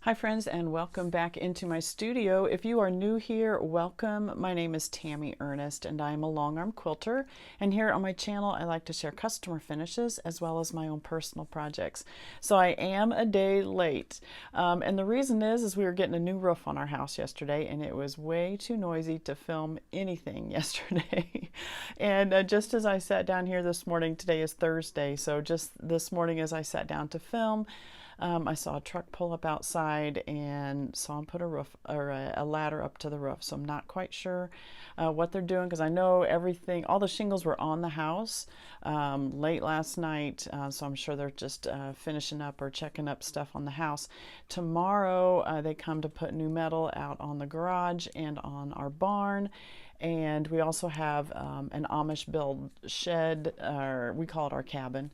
Hi friends, and welcome back into my studio. If you are new here, welcome. My name is Tammy Ernest and I'm a long-arm quilter, and here on my channel I like to share customer finishes as well as my own personal projects. So I am a day late, and the reason is we were getting a new roof on our house yesterday and it was way too noisy to film anything yesterday. And just as I sat down here this morning, today is Thursday, so just this morning as I sat down to film, I saw a truck pull up outside and saw him put a roof or a ladder up to the roof. So I'm not quite sure what they're doing, because I know everything, all the shingles were on the house late last night. So I'm sure they're just finishing up or checking up stuff on the house. Tomorrow they come to put new metal out on the garage and on our barn. And we also have an Amish build shed, or we call it our cabin,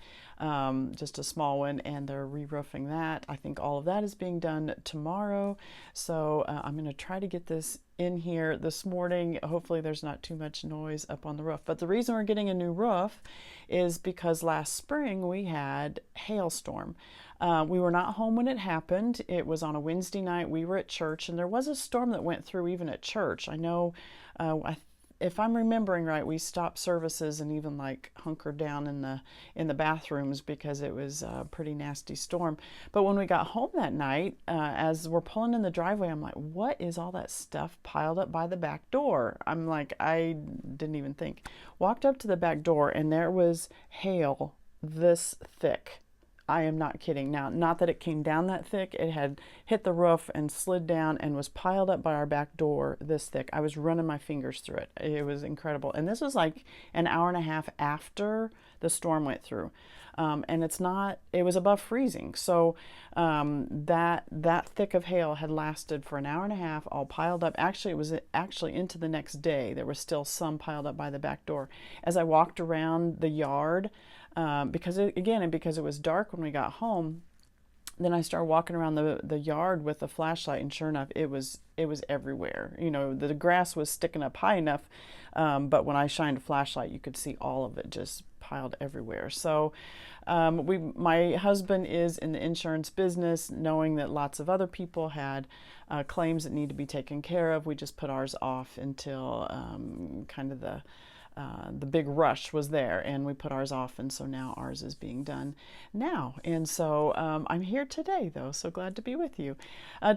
just a small one, and they're re-roofing that. I think all of that is being done tomorrow. So I'm going to try to get this in here this morning. Hopefully there's not too much noise up on the roof. But the reason we're getting a new roof is because last spring we had hailstorm. We were not home when it happened. It was on a Wednesday night. We were at church, and there was a storm that went through even at church. I know, if I'm remembering right, we stopped services and even like hunkered down in the bathrooms because it was a pretty nasty storm. But when we got home that night, as we're pulling in the driveway, I'm like, what is all that stuff piled up by the back door? I'm like, I didn't even think. Walked up to the back door and there was hail this thick. I am not kidding. Now, not that it came down that thick. It had hit the roof and slid down and was piled up by our back door this thick. I was running my fingers through it. It was incredible. And this was like an hour and a half after the storm went through. And it was above freezing. So that thick of hail had lasted for an hour and a half, all piled up. Actually, it was actually into the next day. There was still some piled up by the back door. As I walked around the yard, because it was dark when we got home, then I started walking around the yard with a flashlight, and sure enough, it was everywhere. You know, the grass was sticking up high enough, but when I shined a flashlight, you could see all of it just piled everywhere. So my husband is in the insurance business, knowing that lots of other people had claims that need to be taken care of. We just put ours off until kind of the big rush was there, and we put ours off, and so now ours is being done now. And so I'm here today, though, so glad to be with you.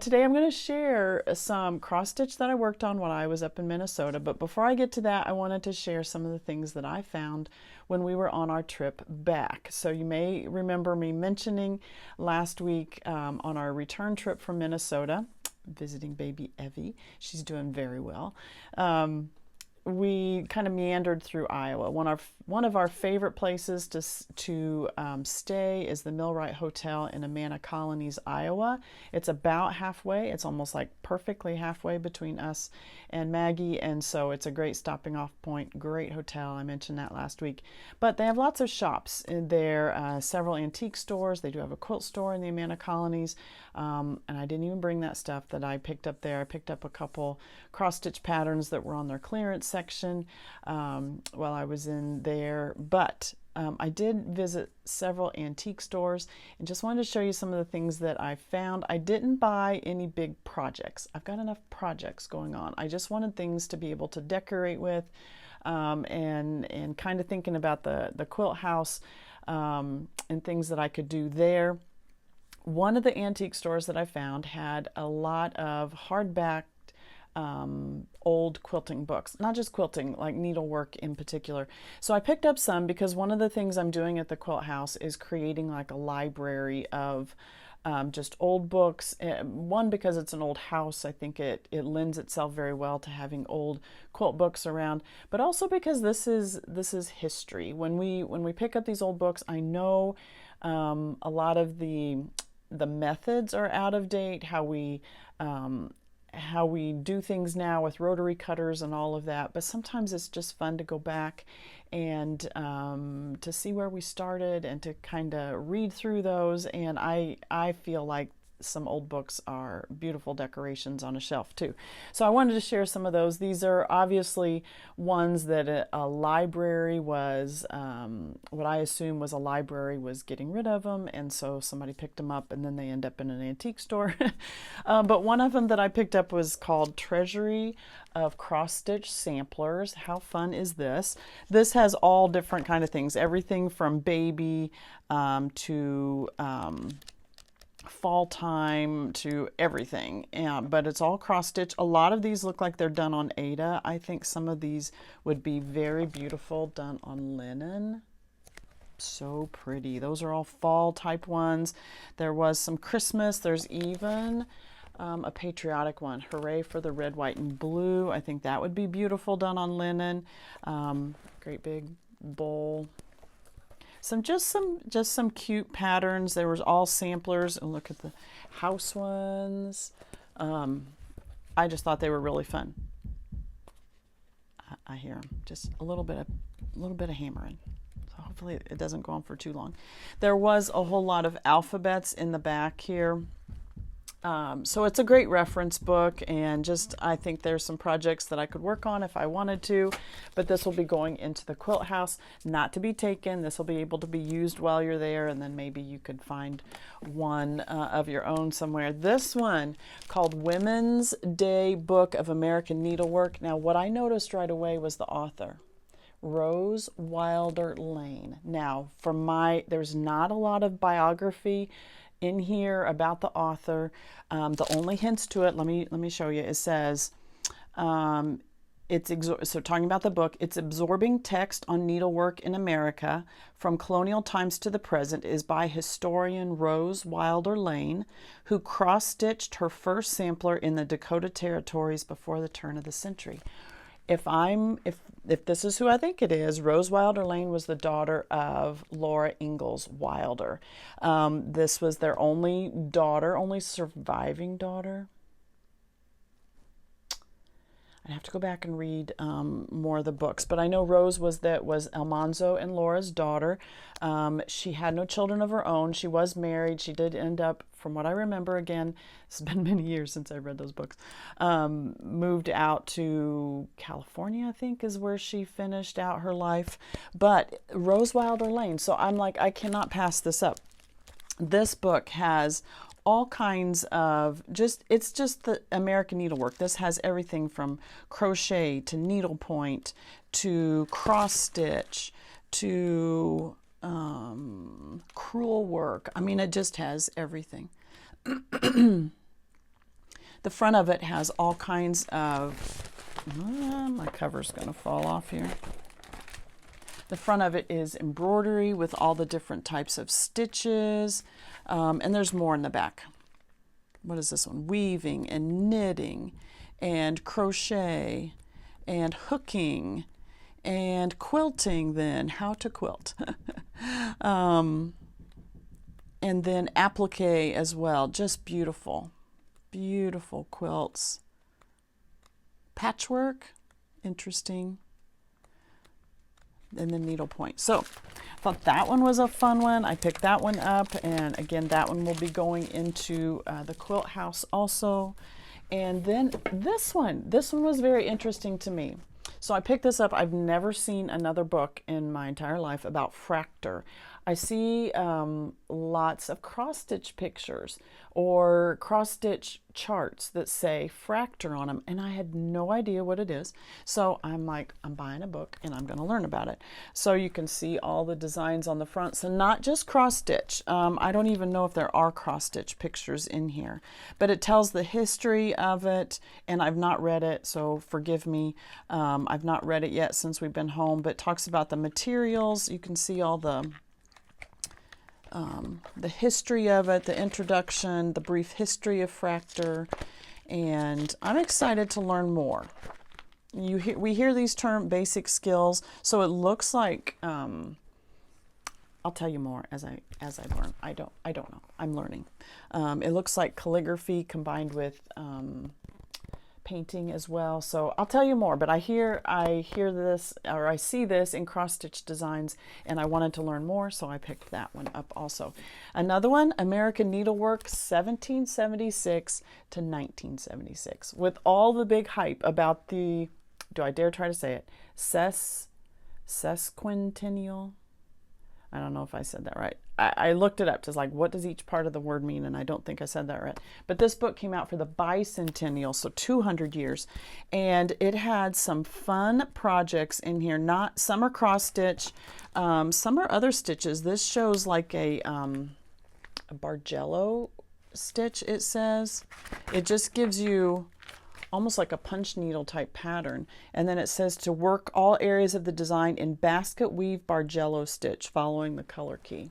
Today I'm going to share some cross stitch that I worked on while I was up in Minnesota, but before I get to that, I wanted to share some of the things that I found when we were on our trip back. So you may remember me mentioning last week on our return trip from Minnesota, visiting baby Evie. She's doing very well. We kind of meandered through Iowa. One of our favorite places to stay is the Millwright Hotel in Amana Colonies, Iowa. It's about halfway. It's almost like perfectly halfway between us and Maggie, and so it's a great stopping off point. Great hotel. I mentioned that last week. But they have lots of shops in there, several antique stores. They do have a quilt store in the Amana Colonies, and I didn't even bring that stuff that I picked up there. I picked up a couple cross-stitch patterns that were on their clearance section while I was in there, but I did visit several antique stores and just wanted to show you some of the things that I found. I didn't buy any big projects. I've got enough projects going on. I just wanted things to be able to decorate with, and kind of thinking about the quilt house and things that I could do there. One of the antique stores that I found had a lot of hardback old quilting books, not just quilting, like needlework in particular. So I picked up some because one of the things I'm doing at the quilt house is creating like a library of just old books. One, because it's an old house, I think it lends itself very well to having old quilt books around, but also because this is history. When we pick up these old books, I know a lot of the methods are out of date, how we do things now with rotary cutters and all of that, but sometimes it's just fun to go back and to see where we started and to kind of read through those. And I feel like some old books are beautiful decorations on a shelf too. So I wanted to share some of those. These are obviously ones that a library was, what I assume was a library was getting rid of them, and so somebody picked them up and then they end up in an antique store. But one of them that I picked up was called Treasury of Cross-Stitch Samplers. How fun is this? This has all different kind of things, everything from baby to fall time to everything, but it's all cross stitch. A lot of these look like they're done on Ada. I think some of these would be very beautiful done on linen. So pretty. Those are all fall type ones. There was some Christmas. There's even a patriotic one, Hooray for the Red, White, and Blue. I think that would be beautiful done on linen. Great big bowl. Just some cute patterns. There was all samplers, and look at the house ones. I just thought they were really fun. I hear them. Just a little bit of hammering. So hopefully it doesn't go on for too long. There was a whole lot of alphabets in the back here. So it's a great reference book, and just I think there's some projects that I could work on if I wanted to, but this will be going into the quilt house, not to be taken. This will be able to be used while you're there, and then maybe you could find one of your own somewhere. This one called Women's Day Book of American Needlework. Now what I noticed right away was the author. Rose Wilder Lane. Now there's not a lot of biography in here about the author. The only hints to it, let me show you. It says, so talking about the book, it's absorbing text on needlework in America from colonial times to the present is by historian Rose Wilder Lane, who cross-stitched her first sampler in the Dakota Territories before the turn of the century. If this is who I think it is, Rose Wilder Lane was the daughter of Laura Ingalls Wilder. This was their only daughter, only surviving daughter. I'd have to go back and read more of the books, but I know Rose was Almanzo and Laura's daughter. She had no children of her own. She was married. She did end up, from what I remember, again, it's been many years since I read those books, moved out to California, I think, is where she finished out her life. But Rose Wilder Lane, so I'm like, I cannot pass this up. This book has all kinds of it's just the American needlework. This has everything from crochet to needlepoint to cross stitch to crewel work. I mean, it just has everything. The front of it has all kinds of, my cover's gonna fall off here. The front of it is embroidery with all the different types of stitches. And there's more in the back. What is this one? Weaving and knitting and crochet and hooking and quilting, then how to quilt. And then applique as well. Just beautiful, beautiful quilts. Patchwork, interesting. And then needlepoint. So I thought that one was a fun one. I picked that one up, and again, that one will be going into the quilt house also. And then this one was very interesting to me. So I picked this up. I've never seen another book in my entire life about fractor. I see lots of cross-stitch pictures or cross-stitch charts that say fractor on them, and I had no idea what it is. So I'm like, I'm buying a book and I'm going to learn about it. So you can see all the designs on the front. So not just cross-stitch. I don't even know if there are cross-stitch pictures in here, but it tells the history of it, and I've not read it, so forgive me. I've not read it yet since we've been home, but it talks about the materials. You can see all the history of it, the introduction, the brief history of fractor, and I'm excited to learn more. We hear these terms, basic skills, so it looks like I'll tell you more as I learn. I don't know. I'm learning. It looks like calligraphy combined with painting as well. So I'll tell you more, but I hear this, or I see this in cross stitch designs, and I wanted to learn more, so I picked that one up also. Another one, American Needlework 1776 to 1976, with all the big hype about the, do I dare try to say it, sesquicentennial. I don't know if I said that right. I looked it up to like, what does each part of the word mean? And I don't think I said that right. But this book came out for the bicentennial, so 200 years. And it had some fun projects in here. Not some are cross stitch, some are other stitches. This shows like a Bargello stitch, it says. It just gives you almost like a punch needle type pattern. And then it says to work all areas of the design in basket weave Bargello stitch following the color key.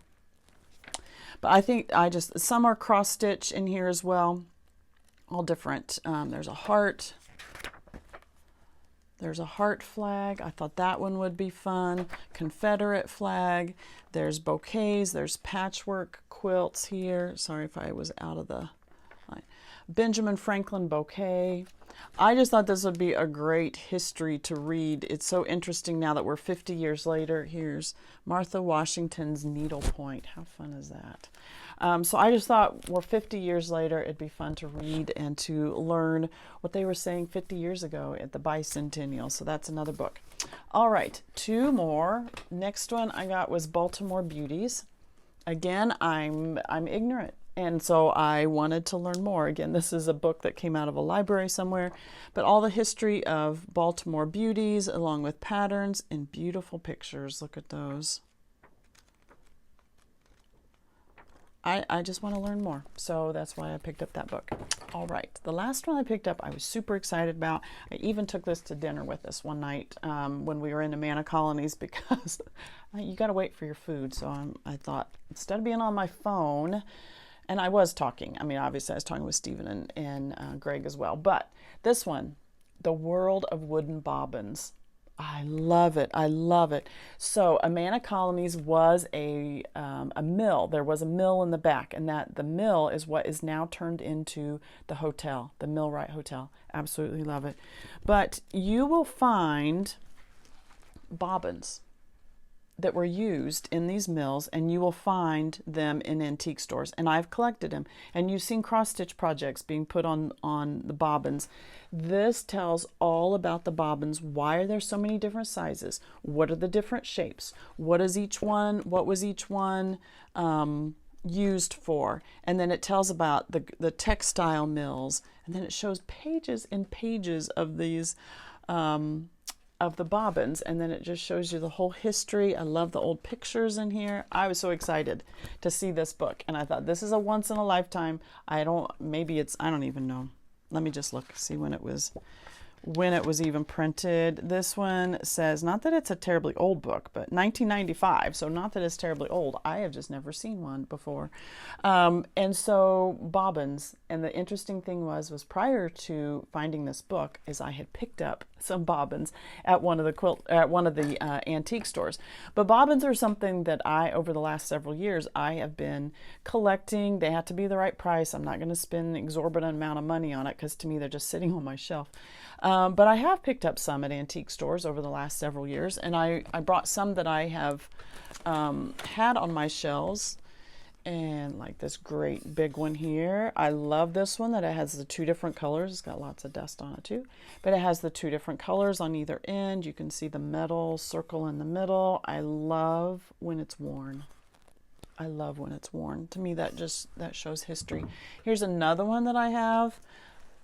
But I think some are cross stitch in here as well. All different. There's a heart. There's a heart flag. I thought that one would be fun. Confederate flag. There's bouquets. There's patchwork quilts here. Sorry if I was out of the line. Benjamin Franklin bouquet. I just thought this would be a great history to read. It's so interesting now that we're 50 years later. Here's Martha Washington's needlepoint. How fun is that? So I just thought we're 50 years later, it'd be fun to read and to learn what they were saying 50 years ago at the bicentennial. So that's another book. All right, two more. Next one I got was Baltimore Beauties. Again, I'm ignorant. And so I wanted to learn more. Again, this is a book that came out of a library somewhere, but all the history of Baltimore beauties along with patterns and beautiful pictures. Look at those. I just want to learn more. So that's why I picked up that book. All right. The last one I picked up, I was super excited about. I even took this to dinner with us one night when we were in the Manna Colonies because you got to wait for your food. So I thought instead of being on my phone, and I was talking. I mean, obviously I was talking with Stephen and Greg as well. But this one, The World of Wooden Bobbins. I love it. I love it. So Manna Colonies was a mill. There was a mill in the back, and the mill is what is now turned into the hotel, the Millwright Hotel. Absolutely love it. But you will find bobbins that were used in these mills, and you will find them in antique stores, and I've collected them. And you've seen cross-stitch projects being put on the bobbins. This tells all about the bobbins. Why are there so many different sizes? What are the different shapes? What was each one used for? And then it tells about the textile mills, and then it shows pages and pages of these of the bobbins, and then it just shows you the whole history. I love the old pictures in here. I was so excited to see this book, and I thought this is a once in a lifetime. I don't even know. Let me just look, see when it was even printed. This one says, not that it's a terribly old book, but 1995, so not that it's terribly old. I have just never seen one before. And so bobbins, and the interesting thing was prior to finding this book is I had picked up some bobbins at one of the antique stores. But bobbins are something that over the last several years, I have been collecting. They have to be the right price. I'm not going to spend an exorbitant amount of money on it because to me they're just sitting on my shelf. But I have picked up some at antique stores over the last several years, and I brought some that I have had on my shelves, and like this great big one here. I love this one that it has the two different colors. It's got lots of dust on it too, but it has the two different colors on either end. You can see the metal circle in the middle. I love when it's worn. I love when it's worn. To me, that shows history. Here's another one that I have.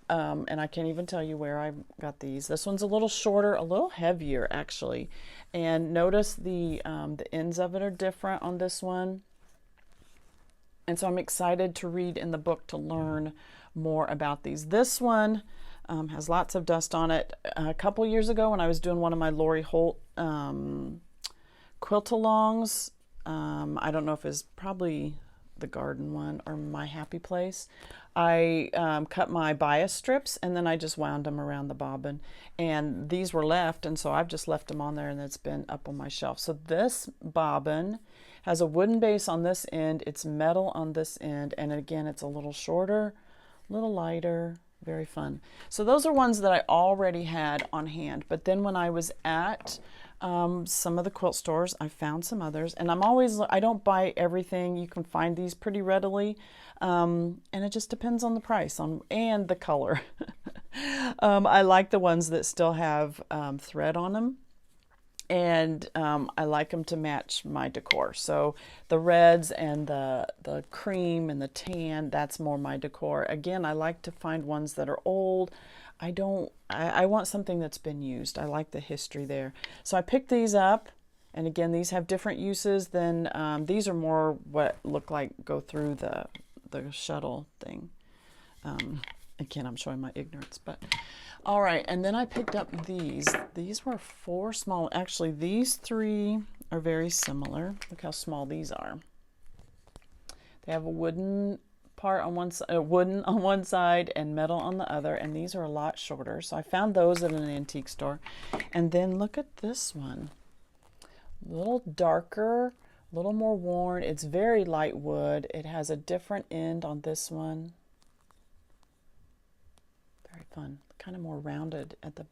And I can't even tell you where I got these. This one's a little shorter, a little heavier actually. And notice the ends of it are different on this one. And so I'm excited to read in the book to learn more about these. This one has lots of dust on it. A couple years ago when I was doing one of my Lori Holt quilt-alongs, I don't know if it's probably the garden one or My Happy Place, I cut my bias strips and then I just wound them around the bobbin, and these were left, and so I've just left them on there, and it's been up on my shelf. So this bobbin has a wooden base on this end, it's metal on this end, and again it's a little shorter, a little lighter, Very fun. So those are ones that I already had on hand. But then when I was at some of the quilt stores, I found some others. And I don't buy everything. You can find these pretty readily. And it just depends on the price and the color. I like the ones that still have thread on them. And I like them to match my decor. So the reds and the cream and the tan, that's more my decor. Again, I like to find ones that are old. I want something that's been used. I like the history there. So I picked these up, and again, these have different uses than, these are more what look like go through the shuttle thing. Again, I'm showing my ignorance, but all right. And then I picked up these. These were 4 small. Actually, these 3 are very similar. Look how small these are. They have a wooden part on one side, wooden on one side and metal on the other, and these are a lot shorter. So I found those at an antique store. And then look at this one. A little darker, a little more worn. It's very light wood. It has a different end on this one. Very fun. Kind of more rounded at the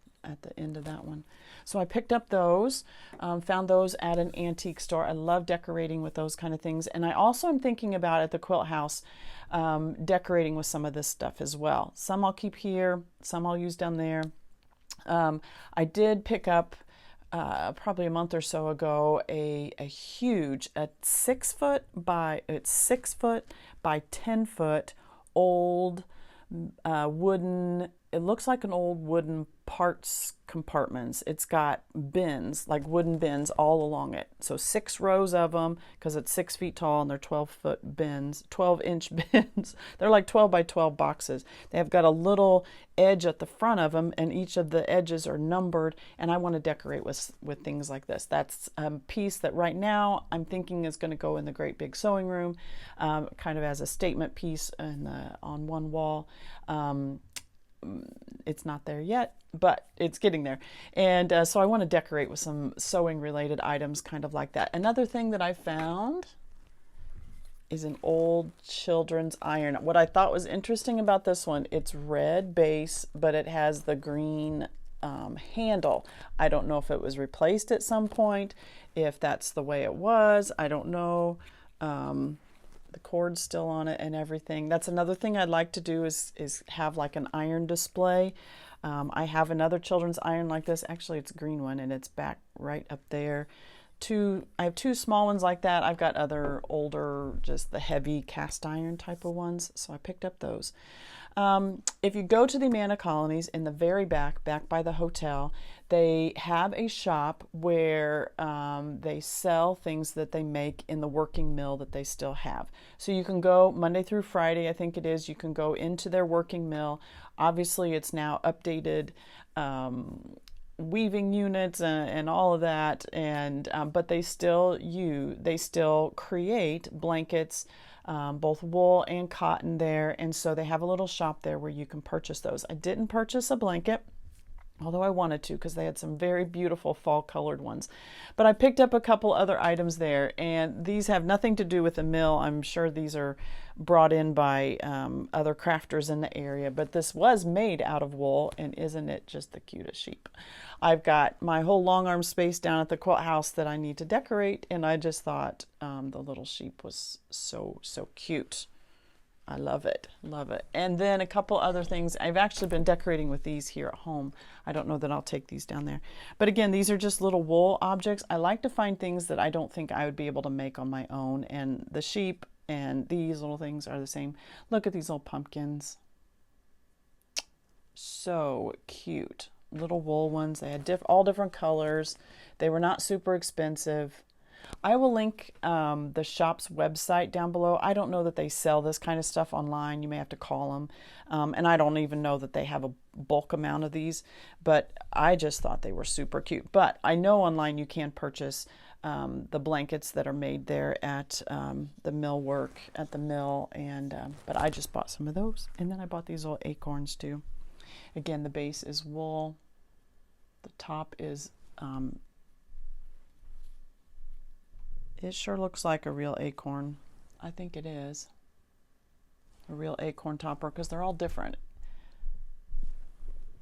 end of that one. So I picked up those, found those at an antique store. I love decorating with those kind of things. And I also am thinking about at the quilt house, decorating with some of this stuff as well. Some I'll keep here, some I'll use down there. I did pick up probably a month or so ago a huge, 6 foot by 10 foot old wooden, it looks like an old wooden parts compartments. It's got bins, like wooden bins all along it. So 6 rows of them, because it's 6 feet tall, and they're 12-foot bins, 12-inch bins. They're like 12 by 12 boxes. They have got a little edge at the front of them, and each of the edges are numbered, and I want to decorate with things like this. That's a piece that right now I'm thinking is going to go in the great big sewing room, kind of as a statement piece on one wall. It's not there yet, but it's getting there. And so I want to decorate with some sewing related items kind of like that. Another thing that I found is an old children's iron. What I thought was interesting about this one, it's red base, but it has the green handle. I don't know if it was replaced at some point, if that's the way it was. I don't know. The cord's still on it and everything. That's another thing I'd like to do is have like an iron display. I have another children's iron like this. Actually, it's a green one, and it's back right up there. I have 2 small ones like that. I've got other older, just the heavy cast iron type of ones. So I picked up those. If you go to the Amana Colonies, in the very back by the hotel, they have a shop where they sell things that they make in the working mill that they still have. So you can go Monday through Friday, I think it is, you can go into their working mill. Obviously, it's now updated weaving units and all of that, and but they still create blankets, both wool and cotton there, and so they have a little shop there where you can purchase those. I didn't purchase a blanket, although I wanted to, because they had some very beautiful fall colored ones. But I picked up a couple other items there, and these have nothing to do with the mill. I'm sure these are brought in by other crafters in the area, but this was made out of wool, and isn't it just the cutest sheep? I've got my whole long arm space down at the quilt house that I need to decorate, and I just thought the little sheep was so cute. I love it, love it. And then a couple other things. I've actually been decorating with these here at home. I don't know that I'll take these down there. But again, these are just little wool objects. I like to find things that I don't think I would be able to make on my own. And the sheep and these little things are the same. Look at these little pumpkins. So cute. Little wool ones. They had all different colors. They were not super expensive. I will link the shop's website down below. I don't know that they sell this kind of stuff online. You may have to call them. And I don't even know that they have a bulk amount of these, but I just thought they were super cute. But I know online you can purchase the blankets that are made there at the millwork at the mill. And but I just bought some of those. And then I bought these little acorns too. Again, the base is wool. The top is it sure looks like a real acorn. I think it is a real acorn topper, because they're all different.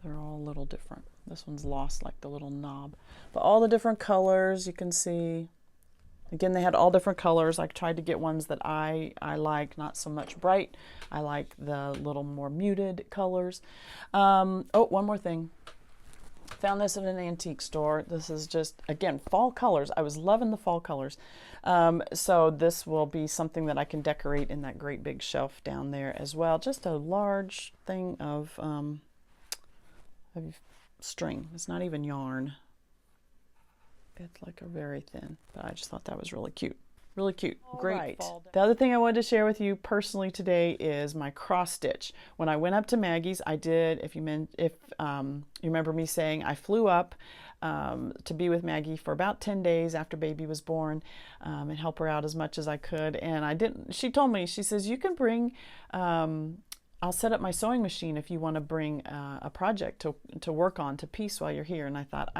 They're all a little different. This one's lost like the little knob. But all the different colors you can see. Again, they had all different colors. I tried to get ones that I like, not so much bright. I like the little more muted colors. Oh, one more thing. Found this in an antique store. This is just, again, fall colors. I was loving the fall colors. So this will be something that I can decorate in that great big shelf down there as well. Just a large thing of string. It's not even yarn. It's like a very thin, but I just thought that was really cute. Really cute. Great. Right. The other thing I wanted to share with you personally today is my cross stitch. When I went up to Maggie's, I did, if you remember me saying, I flew up to be with Maggie for about 10 days after baby was born and help her out as much as I could. And I didn't, she told me, she says, you can bring, I'll set up my sewing machine if you want to bring a project to work on, to piece while you're here. And I thought,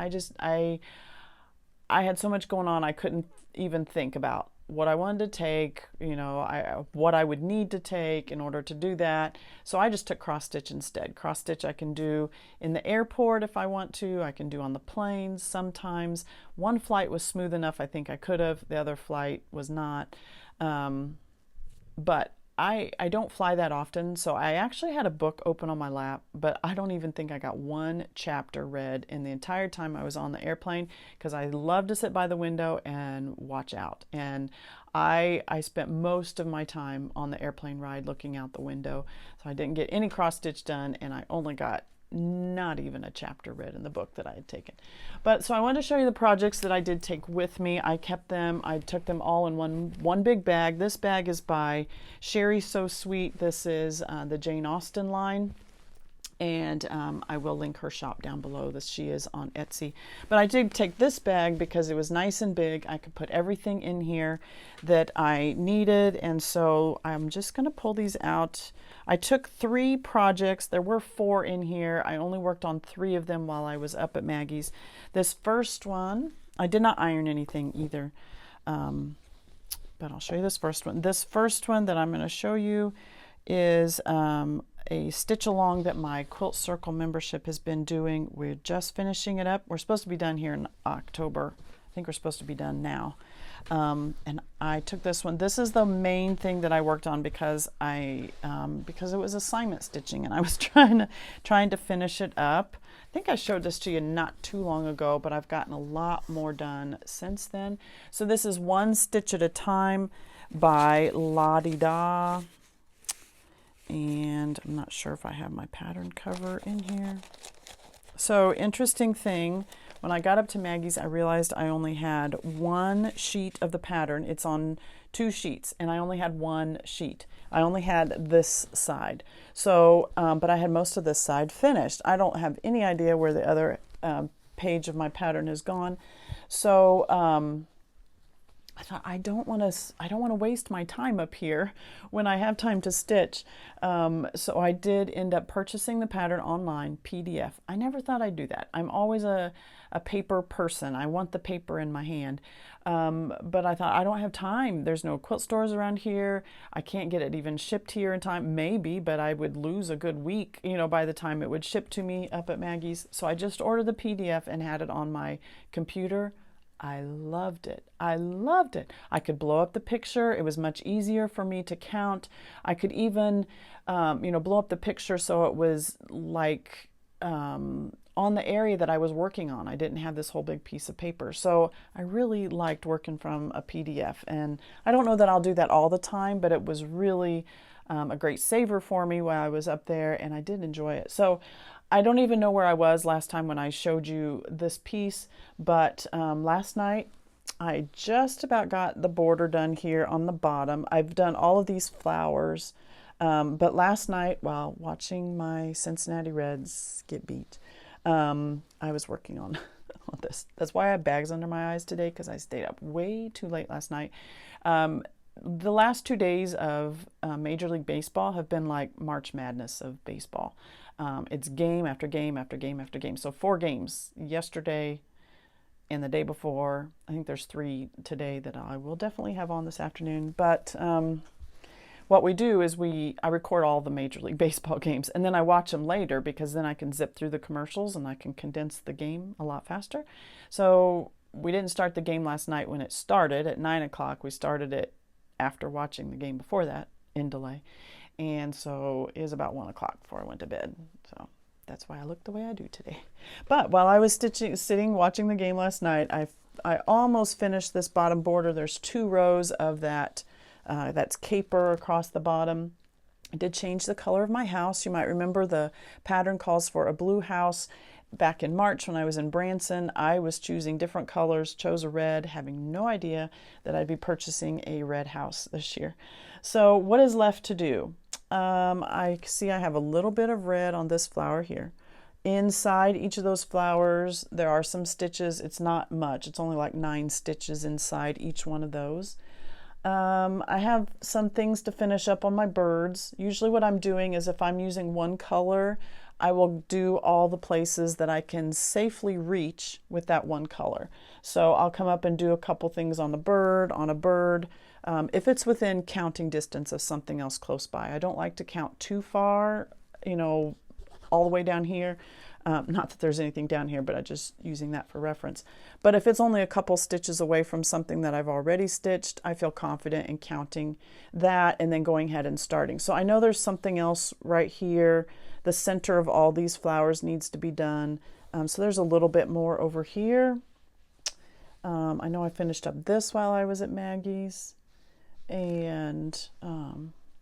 I had so much going on, I couldn't even think about what I wanted to take, you know, what I would need to take in order to do that. So I just took cross stitch instead. Cross stitch I can do in the airport if I want to. I can do on the planes sometimes. One flight was smooth enough, I think I could have. The other flight was not. But I don't fly that often, so I actually had a book open on my lap, but I don't even think I got one chapter read in the entire time I was on the airplane, because I love to sit by the window and watch out. And I spent most of my time on the airplane ride looking out the window, so I didn't get any cross stitch done, and I only got not even a chapter read in the book that I had taken. But so I wanted to show you the projects that I did take with me. I kept them, I took them all in one big bag. This bag is by Sherry So Sweet. This is the Jane Austen line. And I will link her shop down below. She is on Etsy. But I did take this bag because it was nice and big. I could put everything in here that I needed. And so I'm just going to pull these out. I took 3 projects. There were 4 in here. I only worked on 3 of them while I was up at Maggie's. This first one, I did not iron anything either. But I'll show you this first one. This first one that I'm going to show you is a stitch along that my Quilt Circle membership has been doing. We're just finishing it up. We're supposed to be done here in October. I think we're supposed to be done now. And I took this one. This is the main thing that I worked on because it was assignment stitching and I was trying to finish it up. I think I showed this to you not too long ago, but I've gotten a lot more done since then. So this is One Stitch at a Time by La Di Da. And I'm not sure if I have my pattern cover in here. So interesting thing, when I got up to Maggie's, I realized I only had 1 sheet of the pattern. It's on 2 sheets, and I only had 1 sheet. I only had this side. So, but I had most of this side finished. I don't have any idea where the other page of my pattern has gone. So, I thought I don't want to waste my time up here when I have time to stitch. So I did end up purchasing the pattern online, PDF. I never thought I'd do that. I'm always a paper person. I want the paper in my hand. But I thought I don't have time. There's no quilt stores around here. I can't get it even shipped here in time. Maybe, but I would lose a good week, you know, by the time it would ship to me up at Maggie's. So I just ordered the PDF and had it on my computer. I loved it. I loved it. I could blow up the picture. It was much easier for me to count. I could even, blow up the picture so it was like on the area that I was working on. I didn't have this whole big piece of paper. So I really liked working from a PDF. And I don't know that I'll do that all the time, but it was really a great saver for me while I was up there, and I did enjoy it. So I don't even know where I was last time when I showed you this piece, but last night I just about got the border done here on the bottom. I've done all of these flowers, but last night while watching my Cincinnati Reds get beat, I was working on this. That's why I have bags under my eyes today, because I stayed up way too late last night. The last 2 days of Major League Baseball have been like March Madness of baseball. It's game after game after game after game. So 4 games yesterday and the day before. I think there's 3 today that I will definitely have on this afternoon. But what what we do is I record all the Major League Baseball games, and then I watch them later because then I can zip through the commercials and I can condense the game a lot faster. So we didn't start the game last night when it started at 9 o'clock. We started it after watching the game before that in delay. And so it was about 1 o'clock before I went to bed. So that's why I look the way I do today. But while I was sitting watching the game last night, I almost finished this bottom border. There's 2 rows of that's caper across the bottom. I did change the color of my house. You might remember the pattern calls for a blue house. Back in March when I was in Branson, I was choosing different colors, chose a red, having no idea that I'd be purchasing a red house this year. So what is left to do? I see I have a little bit of red on this flower here. Inside each of those flowers, there are some stitches. It's not much. It's only like 9 stitches inside each one of those. I have some things to finish up on my birds. Usually what I'm doing is if I'm using one color, I will do all the places that I can safely reach with that one color. So I'll come up and do a couple things on a bird, if it's within counting distance of something else close by. I don't like to count too far, you know, all the way down here. Not that there's anything down here, but I'm just using that for reference. But if it's only a couple stitches away from something that I've already stitched, I feel confident in counting that and then going ahead and starting. So I know there's something else right here. The center of all these flowers needs to be done. So there's a little bit more over here. I know I finished up this while I was at Maggie's. And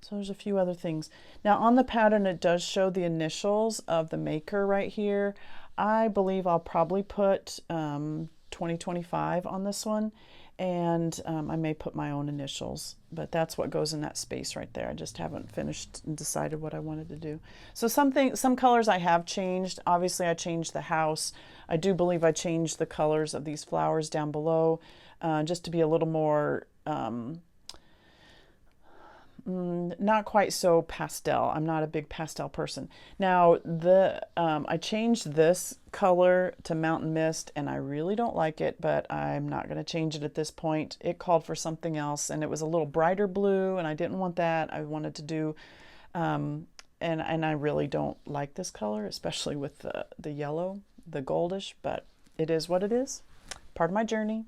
so there's a few other things. Now on the pattern, it does show the initials of the maker right here. I believe I'll probably put 2025 on this one. And I may put my own initials, but that's what goes in that space right there. I just haven't finished and decided what I wanted to do. So some colors I have changed. Obviously I changed the house. I do believe I changed the colors of these flowers down below just to be a little more not quite so pastel. I'm not a big pastel person. Now I changed this color to Mountain Mist and I really don't like it, but I'm not going to change it at this point. It called for something else and it was a little brighter blue and I didn't want that. I wanted to do and I really don't like this color, especially with the yellow, the goldish, but it is what it is. Part of my journey.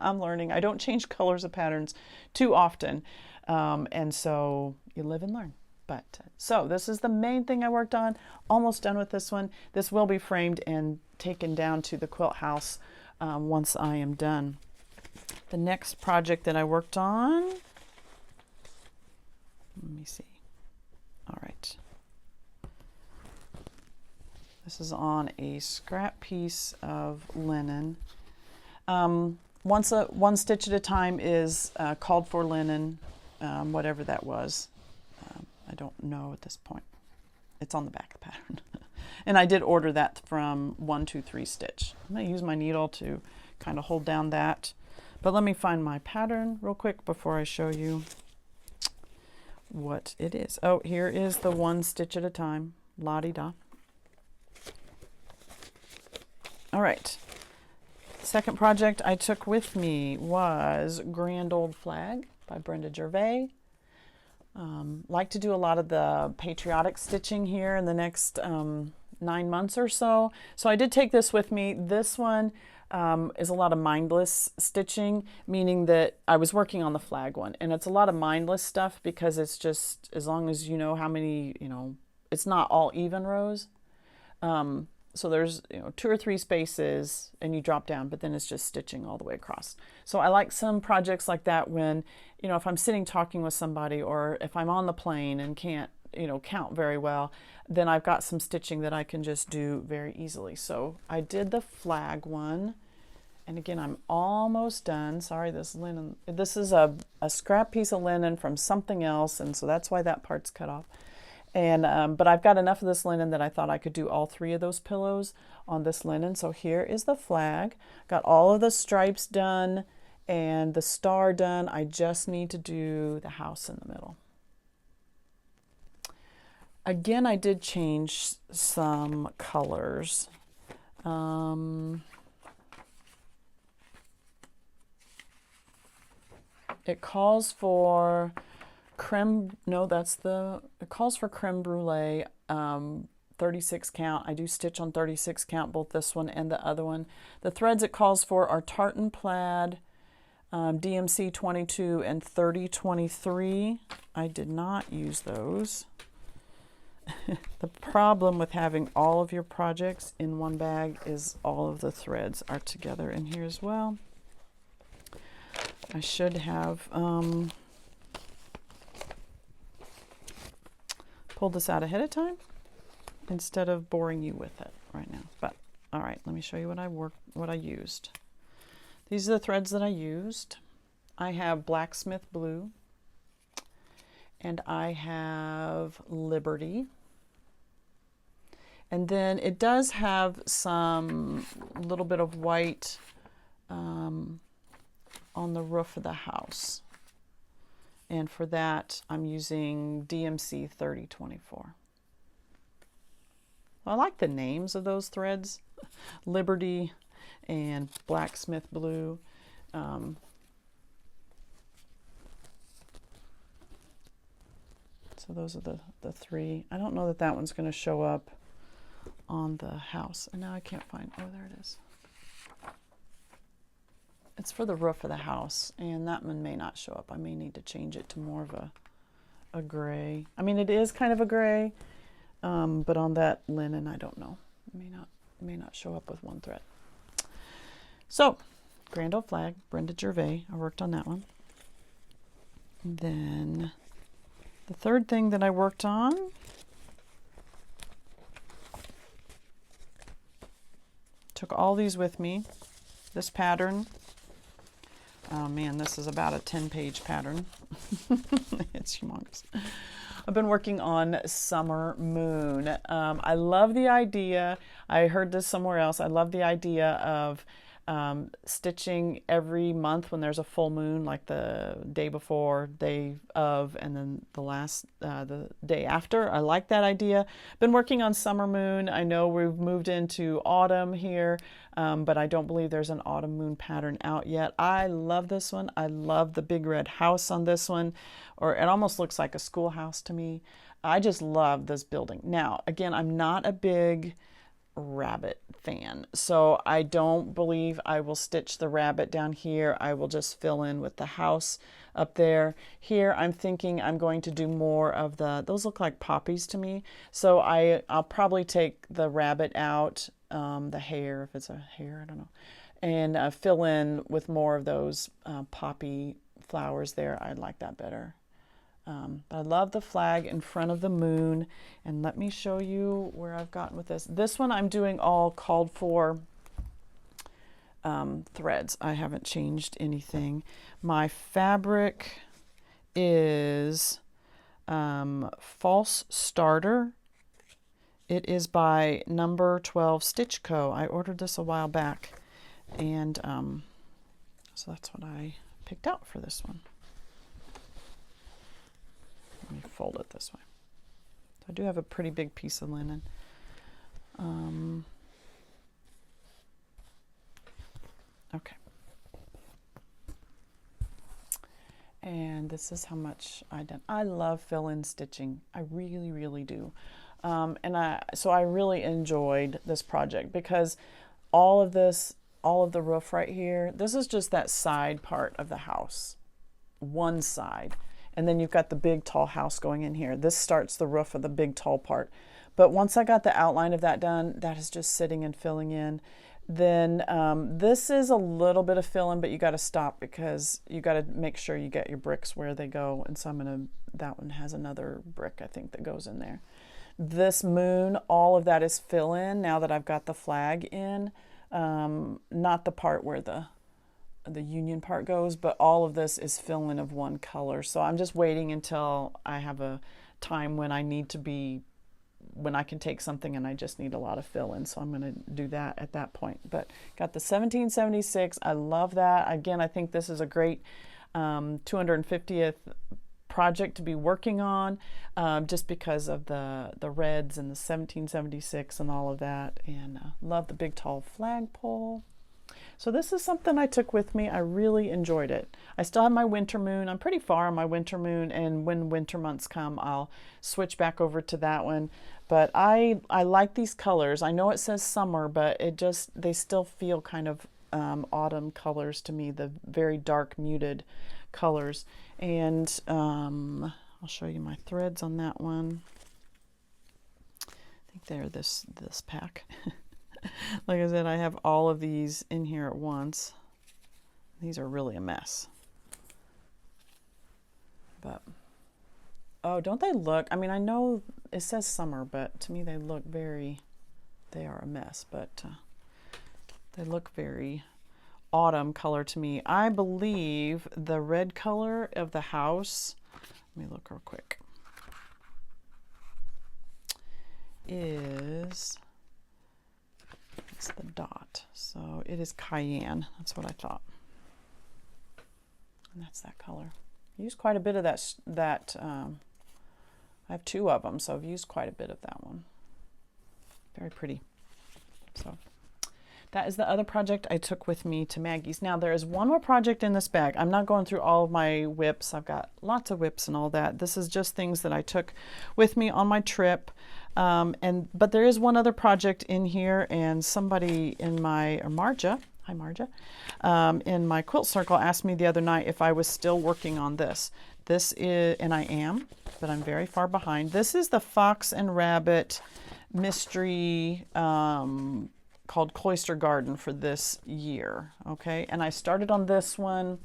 I'm learning. I don't change colors of patterns too often. And so you live and learn. But so this is the main thing I worked on. Almost done with this one. This will be framed and taken down to the quilt house once I am done. The next project that I worked on, let me see. All right. This is on a scrap piece of linen. One stitch at a time is called for linen. Whatever that was. I don't know at this point. It's on the back of the pattern. And I did order that from 1, 2, 3 stitch. I'm going to use my needle to kind of hold down that. But let me find my pattern real quick before I show you what it is. Oh, here is the 1 stitch at a time. La-di-da. All right. Second project I took with me was Grand Old Flag by Brenda Gervais. Like to do a lot of the patriotic stitching here in the next 9 months or so. So I did take this with me. This one is a lot of mindless stitching, meaning that I was working on the flag one. And it's a lot of mindless stuff because it's just, as long as you know how many, it's not all even rows. So there's 2 or 3 spaces and you drop down, but then it's just stitching all the way across. So I like some projects like that when, if I'm sitting talking with somebody or if I'm on the plane and can't, count very well, then I've got some stitching that I can just do very easily. So I did the flag one. And again, I'm almost done. Sorry, this linen, this is a scrap piece of linen from something else. And so that's why that part's cut off. And but I've got enough of this linen that I thought I could do all 3 of those pillows on this linen. So here is the flag. Got all of the stripes done and the star done. I just need to do the house in the middle. Again, I did change some colors. It calls for creme, no, that's the, it calls for creme brulee, 36 count. I do stitch on 36 count, both this one and the other one. The threads it calls for are tartan plaid, DMC 22 and 3023. I did not use those. The problem with having all of your projects in one bag is all of the threads are together in here as well. I should have pulled this out ahead of time instead of boring you with it right now. But all right, let me show you what I used. These are the threads that I used. I have Blacksmith Blue, and I have Liberty. And then it does have some little bit of white on the roof of the house. And for that, I'm using DMC 3024. I like the names of those threads, Liberty and Blacksmith Blue. So those are the three. I don't know that that one's going to show up on the house. And now I can't find, oh, there it is. It's for the roof of the house, and that one may not show up. I may need to change it to more of a gray. I mean, it is kind of a gray, but on that linen, I don't know. It may not show up with one thread. So, Grand Old Flag, Brenda Gervais. I worked on that one. And then the third thing that I worked on took all these with me. This pattern. Oh man, this is about a 10-page pattern. It's humongous. I've been working on Summer Moon. I love the idea. I heard this somewhere else. I love the idea of stitching every month when there's a full moon, like the day before, day of, and then the day after. I like that idea. Been working on Summer Moon. I know we've moved into autumn here, but I don't believe there's an autumn moon pattern out yet. I love this one. I love the big red house on this one, or it almost looks like a schoolhouse to me. I just love this building. Now, again, I'm not a big rabbit fan, so I don't believe I will stitch the rabbit down here. I will just fill in with the house up there. Here I'm thinking I'm going to do more of those look like poppies to me, so I'll probably take the rabbit out, the hare, if it's a hare, I don't know, and fill in with more of those poppy flowers there. I like that better. I love the flag in front of the moon, and let me show you where I've gotten with this. This one I'm doing all called for threads. I haven't changed anything. My fabric is False Starter. It is by Number 12 Stitch Co. I ordered this a while back, and so that's what I picked out for this one. Let me fold it this way. So I do have a pretty big piece of linen. Okay. And this is how much I done. I love fill-in stitching. I really, really do. So I really enjoyed this project because all of the roof right here, this is just that side part of the house, one side. And then you've got the big tall house going in here. This starts the roof of the big tall part. But once I got the outline of that done, that is just sitting and filling in. Then this is a little bit of fill-in, but you got to stop because you got to make sure you get your bricks where they go. And so that one has another brick, I think, that goes in there. This moon, all of that is fill-in now that I've got the flag in. Not the part where the union part goes, but all of this is fill-in of one color. So I'm just waiting until I have a time when when I can take something and I just need a lot of fill-in. So I'm going to do that at that point. But got the 1776. I love that. Again, I think this is a great 250th project to be working on, just because of the reds and the 1776 and all of that. And love the big tall flagpole. So this is something I took with me. I really enjoyed it. I still have my winter moon. I'm pretty far on my winter moon, and when winter months come, I'll switch back over to that one. But I like these colors. I know it says summer, but they still feel kind of autumn colors to me, the very dark muted colors. And I'll show you my threads on that one. I think they're this pack. Like I said, I have all of these in here at once. These are really a mess. But, oh, don't they look, I mean, I know it says summer, but to me they are a mess, but they look very autumn color to me. I believe the red color of the house, let me look real quick, it's the dot. So it is cayenne. That's what I thought. And that's that color. I used quite a bit of that. I have two of them, so I've used quite a bit of that one. Very pretty. So that is the other project I took with me to Maggie's. Now there is one more project in this bag. I'm not going through all of my whips. I've got lots of whips and all that. This is just things that I took with me on my trip. But there is one other project in here, and somebody in my, Marja, hi Marja, in my quilt circle asked me the other night if I was still working on this. This is, and I am, but I'm very far behind. This is the Fox and Rabbit mystery called Cloister Garden for this year, okay? And I started on this one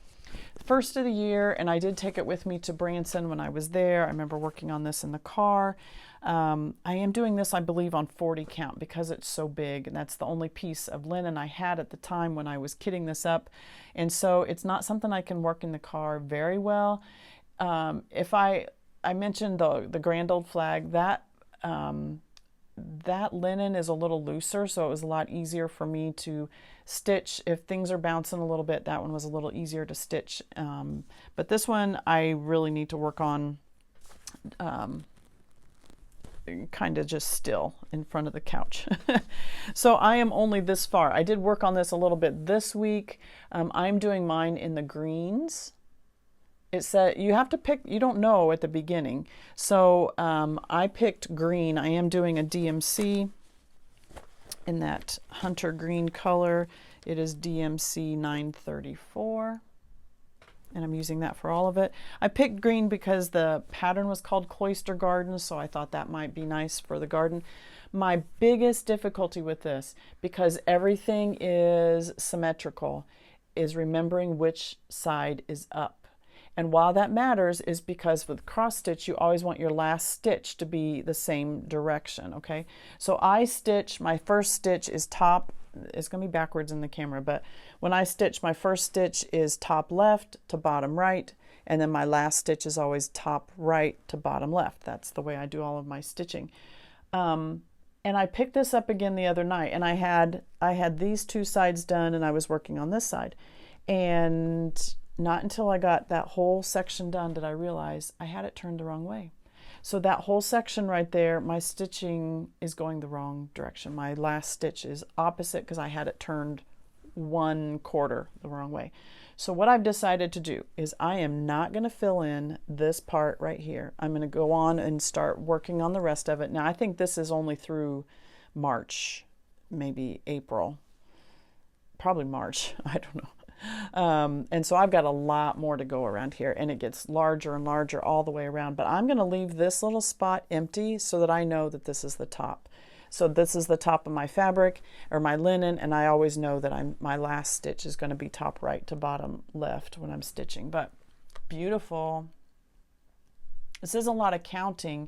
first of the year, and I did take it with me to Branson when I was there. I remember working on this in the car. I am doing this, I believe, on 40 count because it's so big, and that's the only piece of linen I had at the time when I was kitting this up. And so it's not something I can work in the car very well. If I mentioned the grand old flag, that linen is a little looser, so it was a lot easier for me to stitch. If things are bouncing a little bit, that one was a little easier to stitch. But this one I really need to work on kind of just still in front of the couch. So I am only this far. I did work on this a little bit this week. I'm doing mine in the greens. It said you have to pick, you don't know at the beginning. So I picked green. I am doing a DMC in that hunter green color. It is DMC 934. And I'm using that for all of it. I picked green because the pattern was called Cloister Garden, so I thought that might be nice for the garden. My biggest difficulty with this, because everything is symmetrical, is remembering which side is up. And while that matters is because with cross stitch, you always want your last stitch to be the same direction, okay? So I stitch, my first stitch is top, it's gonna be backwards in the camera, but when I stitch, my first stitch is top left to bottom right, and then my last stitch is always top right to bottom left. That's the way I do all of my stitching. And I picked this up again the other night, and I had these two sides done, and I was working on this side. And not until I got that whole section done did I realize I had it turned the wrong way. So that whole section right there, my stitching is going the wrong direction. My last stitch is opposite because I had it turned 1/4 the wrong way. So what I've decided to do is I am not going to fill in this part right here. I'm going to go on and start working on the rest of it. Now I think this is only through March, maybe April, probably March, I don't know. And so I've got a lot more to go around here, and it gets larger and larger all the way around, but I'm going to leave this little spot empty so that I know that this is the top. So this is the top of my fabric or my linen, and I always know that my last stitch is going to be top right to bottom left when I'm stitching. But beautiful. This is a lot of counting,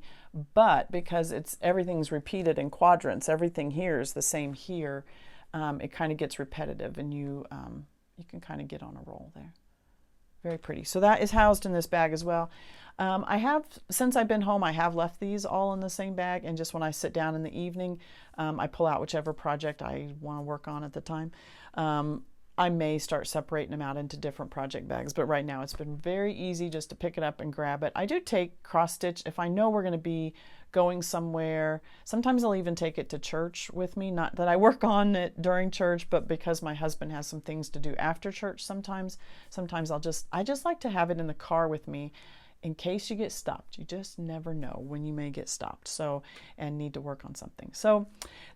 but because everything's repeated in quadrants, everything here is the same here, it kind of gets repetitive, and you can kind of get on a roll there. Very pretty. So that is housed in this bag as well. Since I've been home, I have left these all in the same bag, and just when I sit down in the evening, I pull out whichever project I want to work on at the time. I may start separating them out into different project bags, but right now it's been very easy just to pick it up and grab it. I do take cross stitch if I know we're going to be going somewhere. Sometimes I'll even take it to church with me, not that I work on it during church, but because my husband has some things to do after church sometimes I just like to have it in the car with me in case you get stopped. You just never know when you may get stopped, so, and need to work on something. So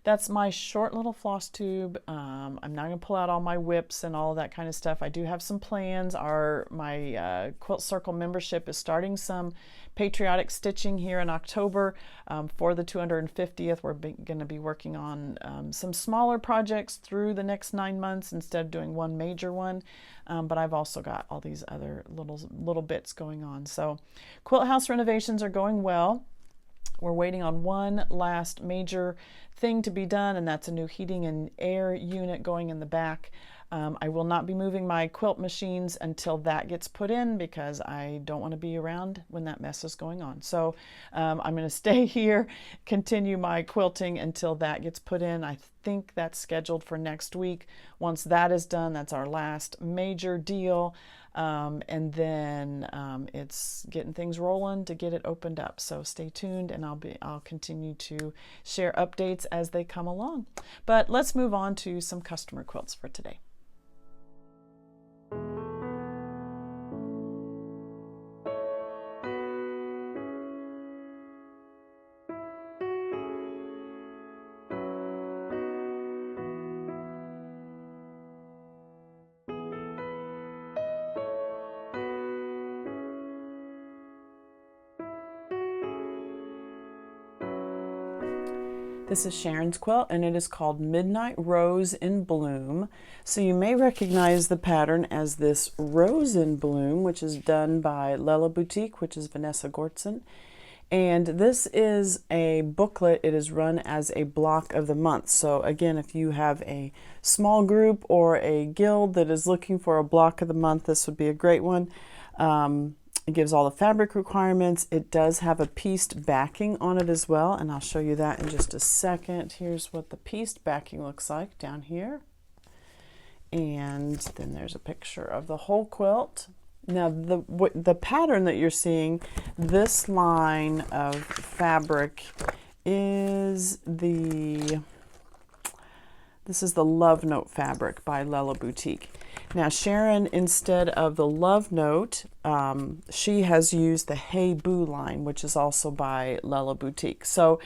that's my short little floss tube. I'm not going to pull out all my whips and all of that kind of stuff. I do have some plans. My Quilt Circle membership is starting some patriotic stitching here in October for the 250th. We're going to be working on some smaller projects through the next 9 months instead of doing one major one. But I've also got all these other little bits going on. So quilt house renovations are going well. We're waiting on one last major thing to be done, and that's a new heating and air unit going in the back. I will not be moving my quilt machines until that gets put in because I don't want to be around when that mess is going on. So I'm going to stay here, continue my quilting until that gets put in. I think that's scheduled for next week. Once that is done, that's our last major deal. And then it's getting things rolling to get it opened up. So stay tuned, and I'll continue to share updates as they come along. But let's move on to some customer quilts for today. This is Sharon's quilt, and it is called Midnight Rose in Bloom. So you may recognize the pattern as this Rose in Bloom, which is done by Lella Boutique, which is Vanessa Gortzen. And this is a booklet. It is run as a block of the month. So again, if you have a small group or a guild that is looking for a block of the month, this would be a great one. It gives all the fabric requirements. It does have a pieced backing on it as well, and I'll show you that in just a second. Here's what the pieced backing looks like down here. And then there's a picture of the whole quilt. Now the pattern that you're seeing, this line of fabric is this is the Love Note fabric by Lella Boutique. Now Sharon, instead of the Love Note, she has used the Hey Boo line, which is also by Lella Boutique. So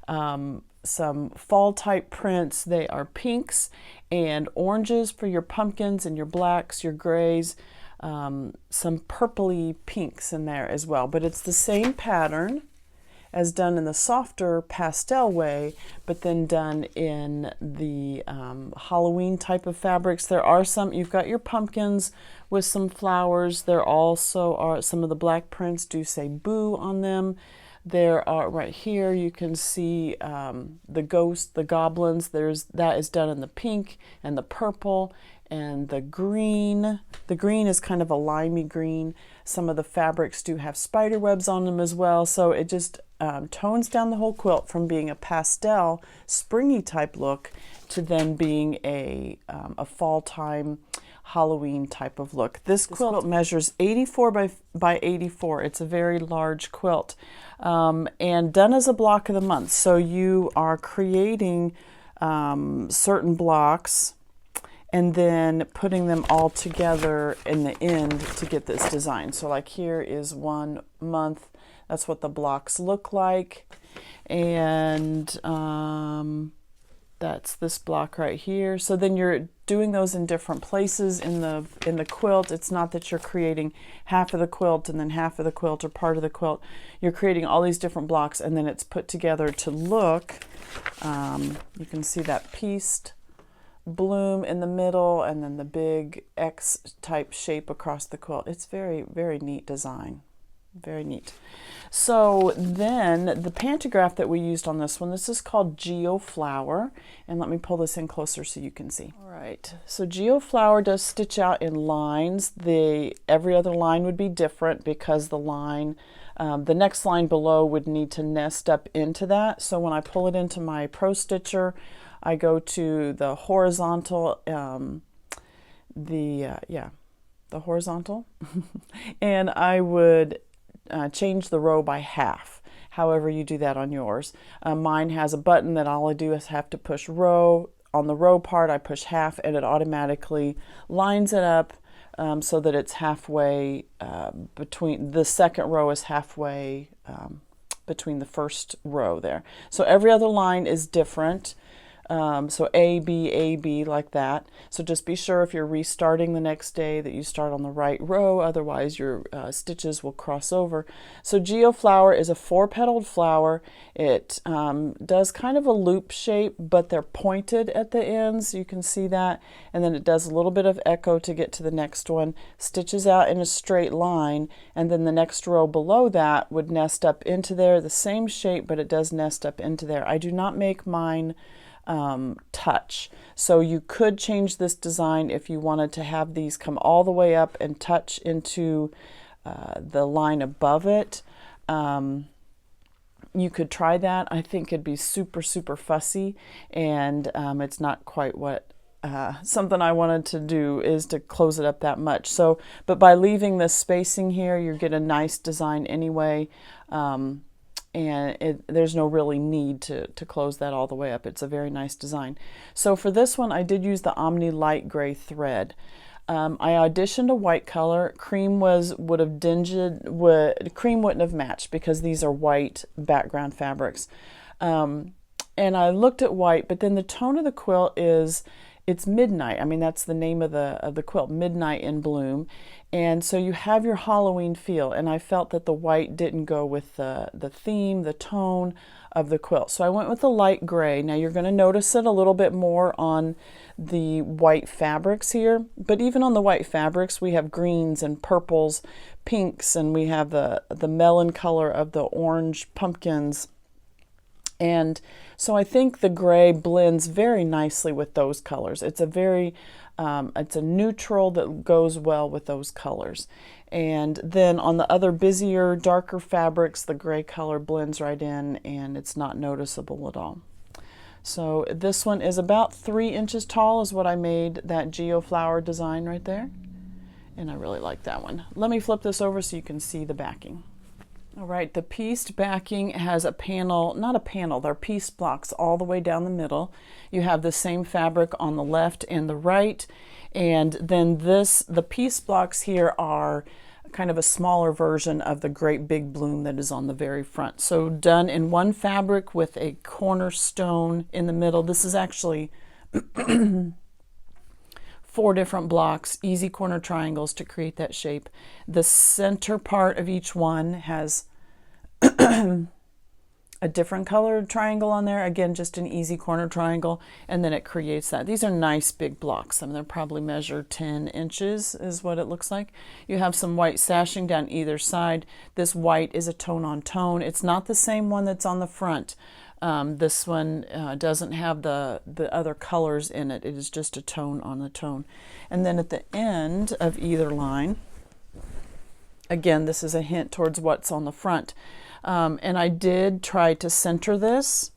some fall type prints. They are pinks and oranges for your pumpkins and your blacks, your grays, some purpley pinks in there as well. But it's the same pattern as done in the softer pastel way, but then done in the Halloween type of fabrics. There are some, you've got your pumpkins with some flowers. There also are some of the black prints do say boo on them. There are, right here you can see the ghosts, the goblins. That is done in the pink and the purple and the green. The green is kind of a limey green. Some of the fabrics do have spider webs on them as well. So it just tones down the whole quilt from being a pastel, springy type look to then being a fall time Halloween type of look. This quilt measures 84 by 84. It's a very large quilt, and done as a block of the month. So you are creating certain blocks and then putting them all together in the end to get this design. So like here is 1 month. That's what the blocks look like. And that's this block right here. So then you're doing those in different places in the quilt. It's not that you're creating half of the quilt and then half of the quilt or part of the quilt. You're creating all these different blocks, and then it's put together to look. You can see that pieced bloom in the middle and then the big X type shape across the quilt. It's very, very neat design. Very neat. So then the pantograph that we used on this one, this is called Geo Flower. And let me pull this in closer so you can see. All right, so Geo Flower does stitch out in lines. Every other line would be different because the line, the next line below would need to nest up into that. So when I pull it into my Pro Stitcher, I go to the horizontal yeah, the horizontal, and I would change the row by half. However you do that on yours. Mine has a button that all I do is have to push row. On the row part, I push half, and it automatically lines it up so that it's halfway between, the second row is halfway between the first row there. So every other line is different. So A, B, like that. So just be sure if you're restarting the next day that you start on the right row, otherwise your stitches will cross over. So Geoflower is a 4-petaled flower. It does kind of a loop shape, but they're pointed at the ends. You can see that. And then it does a little bit of echo to get to the next one, stitches out in a straight line, and then the next row below that would nest up into there, the same shape, but it does nest up into there. I do not make mine touch. So you could change this design if you wanted to have these come all the way up and touch into the line above it. You could try that. I think it'd be super, super fussy, and it's not quite what something I wanted to do, is to close it up that much. So, but by leaving this spacing here, you get a nice design anyway. And there's no really need to close that all the way up. It's a very nice design. So for this one, I did use the Omni Light Gray thread. I auditioned a white color. Cream wouldn't have matched because these are white background fabrics. And I looked at white, but then the tone of the quilt it's midnight. I mean, that's the name of the quilt, Midnight in Bloom. And so you have your Halloween feel, and I felt that the white didn't go with the theme, the tone of the quilt. So I went with the light gray. Now you're going to notice it a little bit more on the white fabrics here, but even on the white fabrics, we have greens and purples, pinks, and we have the melon color of the orange pumpkins. And so I think the gray blends very nicely with those colors. It's a very, it's a neutral that goes well with those colors. And then on the other busier, darker fabrics, the gray color blends right in and it's not noticeable at all. So this one is about 3 inches tall is what I made that Geoflower design right there. And I really like that one. Let me flip this over so you can see the backing. All right, the pieced backing has a panel, not a panel, they're piece blocks all the way down the middle. You have the same fabric on the left and the right, and then the piece blocks here are kind of a smaller version of the great big bloom that is on the very front. So done in one fabric with a cornerstone in the middle. This is actually 4 different blocks, easy corner triangles to create that shape. The center part of each one has a different colored triangle on there. Again, just an easy corner triangle, and then it creates that. These are nice big blocks. I mean, they're probably measured 10 inches is what it looks like. You have some white sashing down either side. This white is a tone on tone. It's not the same one that's on the front. This one doesn't have the other colors in it. It is just a tone on the tone. And then at the end of either line, again, this is a hint towards what's on the front. And I did try to center this.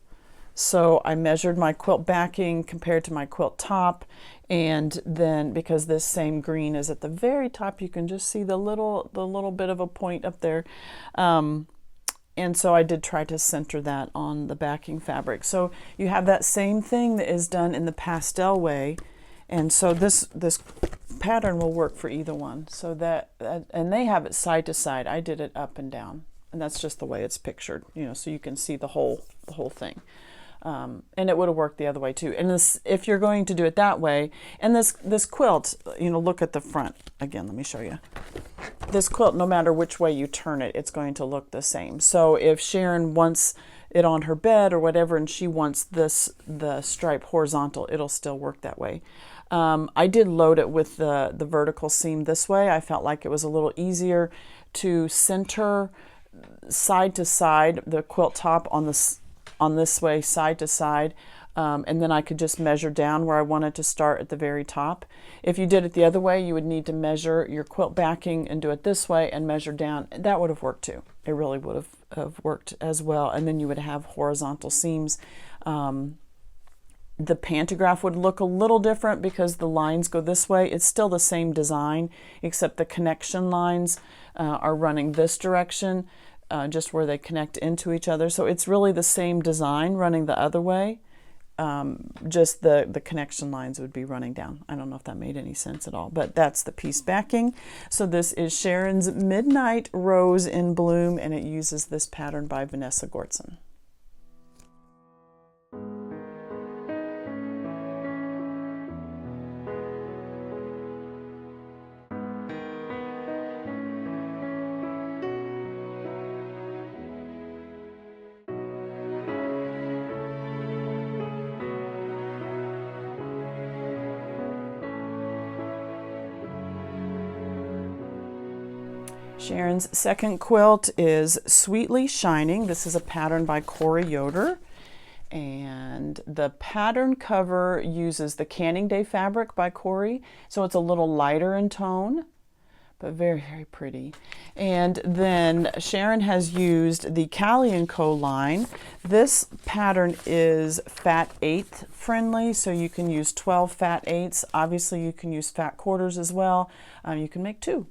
So I measured my quilt backing compared to my quilt top. And then because this same green is at the very top, you can just see the little bit of a point up there. And so I did try to center that on the backing fabric. So you have that same thing that is done in the pastel way. And so this pattern will work for either one. So and they have it side to side. I did it up and down. And that's just the way it's pictured, you know, so you can see the whole thing. And it would have worked the other way too. And this, if you're going to do it that way, and this quilt, you know, look at the front. Again, let me show you. This quilt, no matter which way you turn it, it's going to look the same. So if Sharon wants it on her bed or whatever, and she wants the stripe horizontal, it'll still work that way. I did load it with the vertical seam this way. I felt like it was a little easier to center side to side the quilt top on this way, side to side. And then I could just measure down where I wanted to start at the very top. If you did it the other way, you would need to measure your quilt backing and do it this way and measure down. That would have worked too. It really would have worked as well. And then you would have horizontal seams The pantograph would look a little different because the lines go this way. It's still the same design, except the connection lines are running this direction, just where they connect into each other. So it's really the same design running the other way. Just the connection lines would be running down. I don't know if that made any sense at all, but that's the piece backing. So this is Sharon's Midnight Rose in Bloom, and it uses this pattern by Vanessa Gortson. Sharon's second quilt is Sweetly Shining. This is a pattern by Yoder. And the pattern cover uses the Canning Day fabric by Corey. So it's a little lighter in tone, but very, very pretty. And then Sharon has used the Callie & Co. line. This pattern is fat eighth friendly, so you can use 12 fat eighths. Obviously, you can use fat quarters as well. You can make two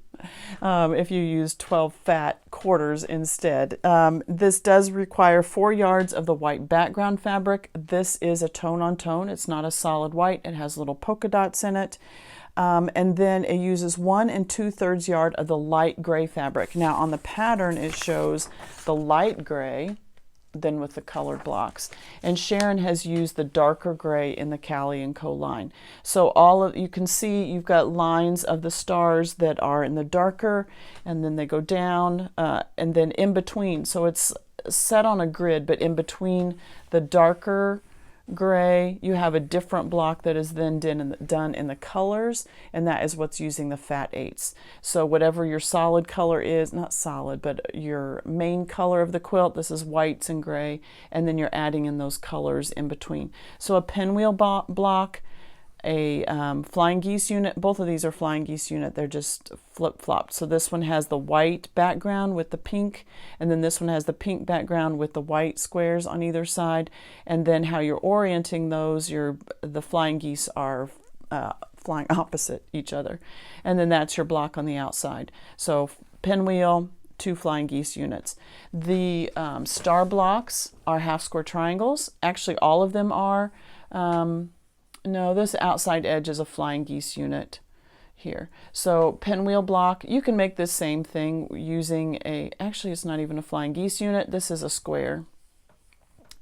if you use 12 fat quarters instead. This does require 4 yards of the white background fabric. This is a tone-on-tone. It's not a solid white. It has little polka dots in it. And then it uses 1 2/3 yard of the light gray fabric. Now on the pattern it shows the light gray, then with the colored blocks. And Sharon has used the darker gray in the Callie & Co. line. So you can see you've got lines of the stars that are in the darker, and then they go down, and then in between. So it's set on a grid, but in between the darker gray, you have a different block that is then done in the colors, and that is what's using the fat eighths. So whatever your solid color is, not solid, but your main color of the quilt, this is whites and gray, and then you're adding in those colors in between. So a pinwheel block, a flying geese unit. Both of these are flying geese unit. They're just flip-flopped. So this one has the white background with the pink, and then this one has the pink background with the white squares on either side. And then how you're orienting those, the flying geese are flying opposite each other. And then that's your block on the outside. So pinwheel, 2 flying geese units. The star blocks are half square triangles. Actually, all of them are. No, this outside edge is a flying geese unit here. So pinwheel block, you can make this same thing using actually it's not even a flying geese unit, this is a square.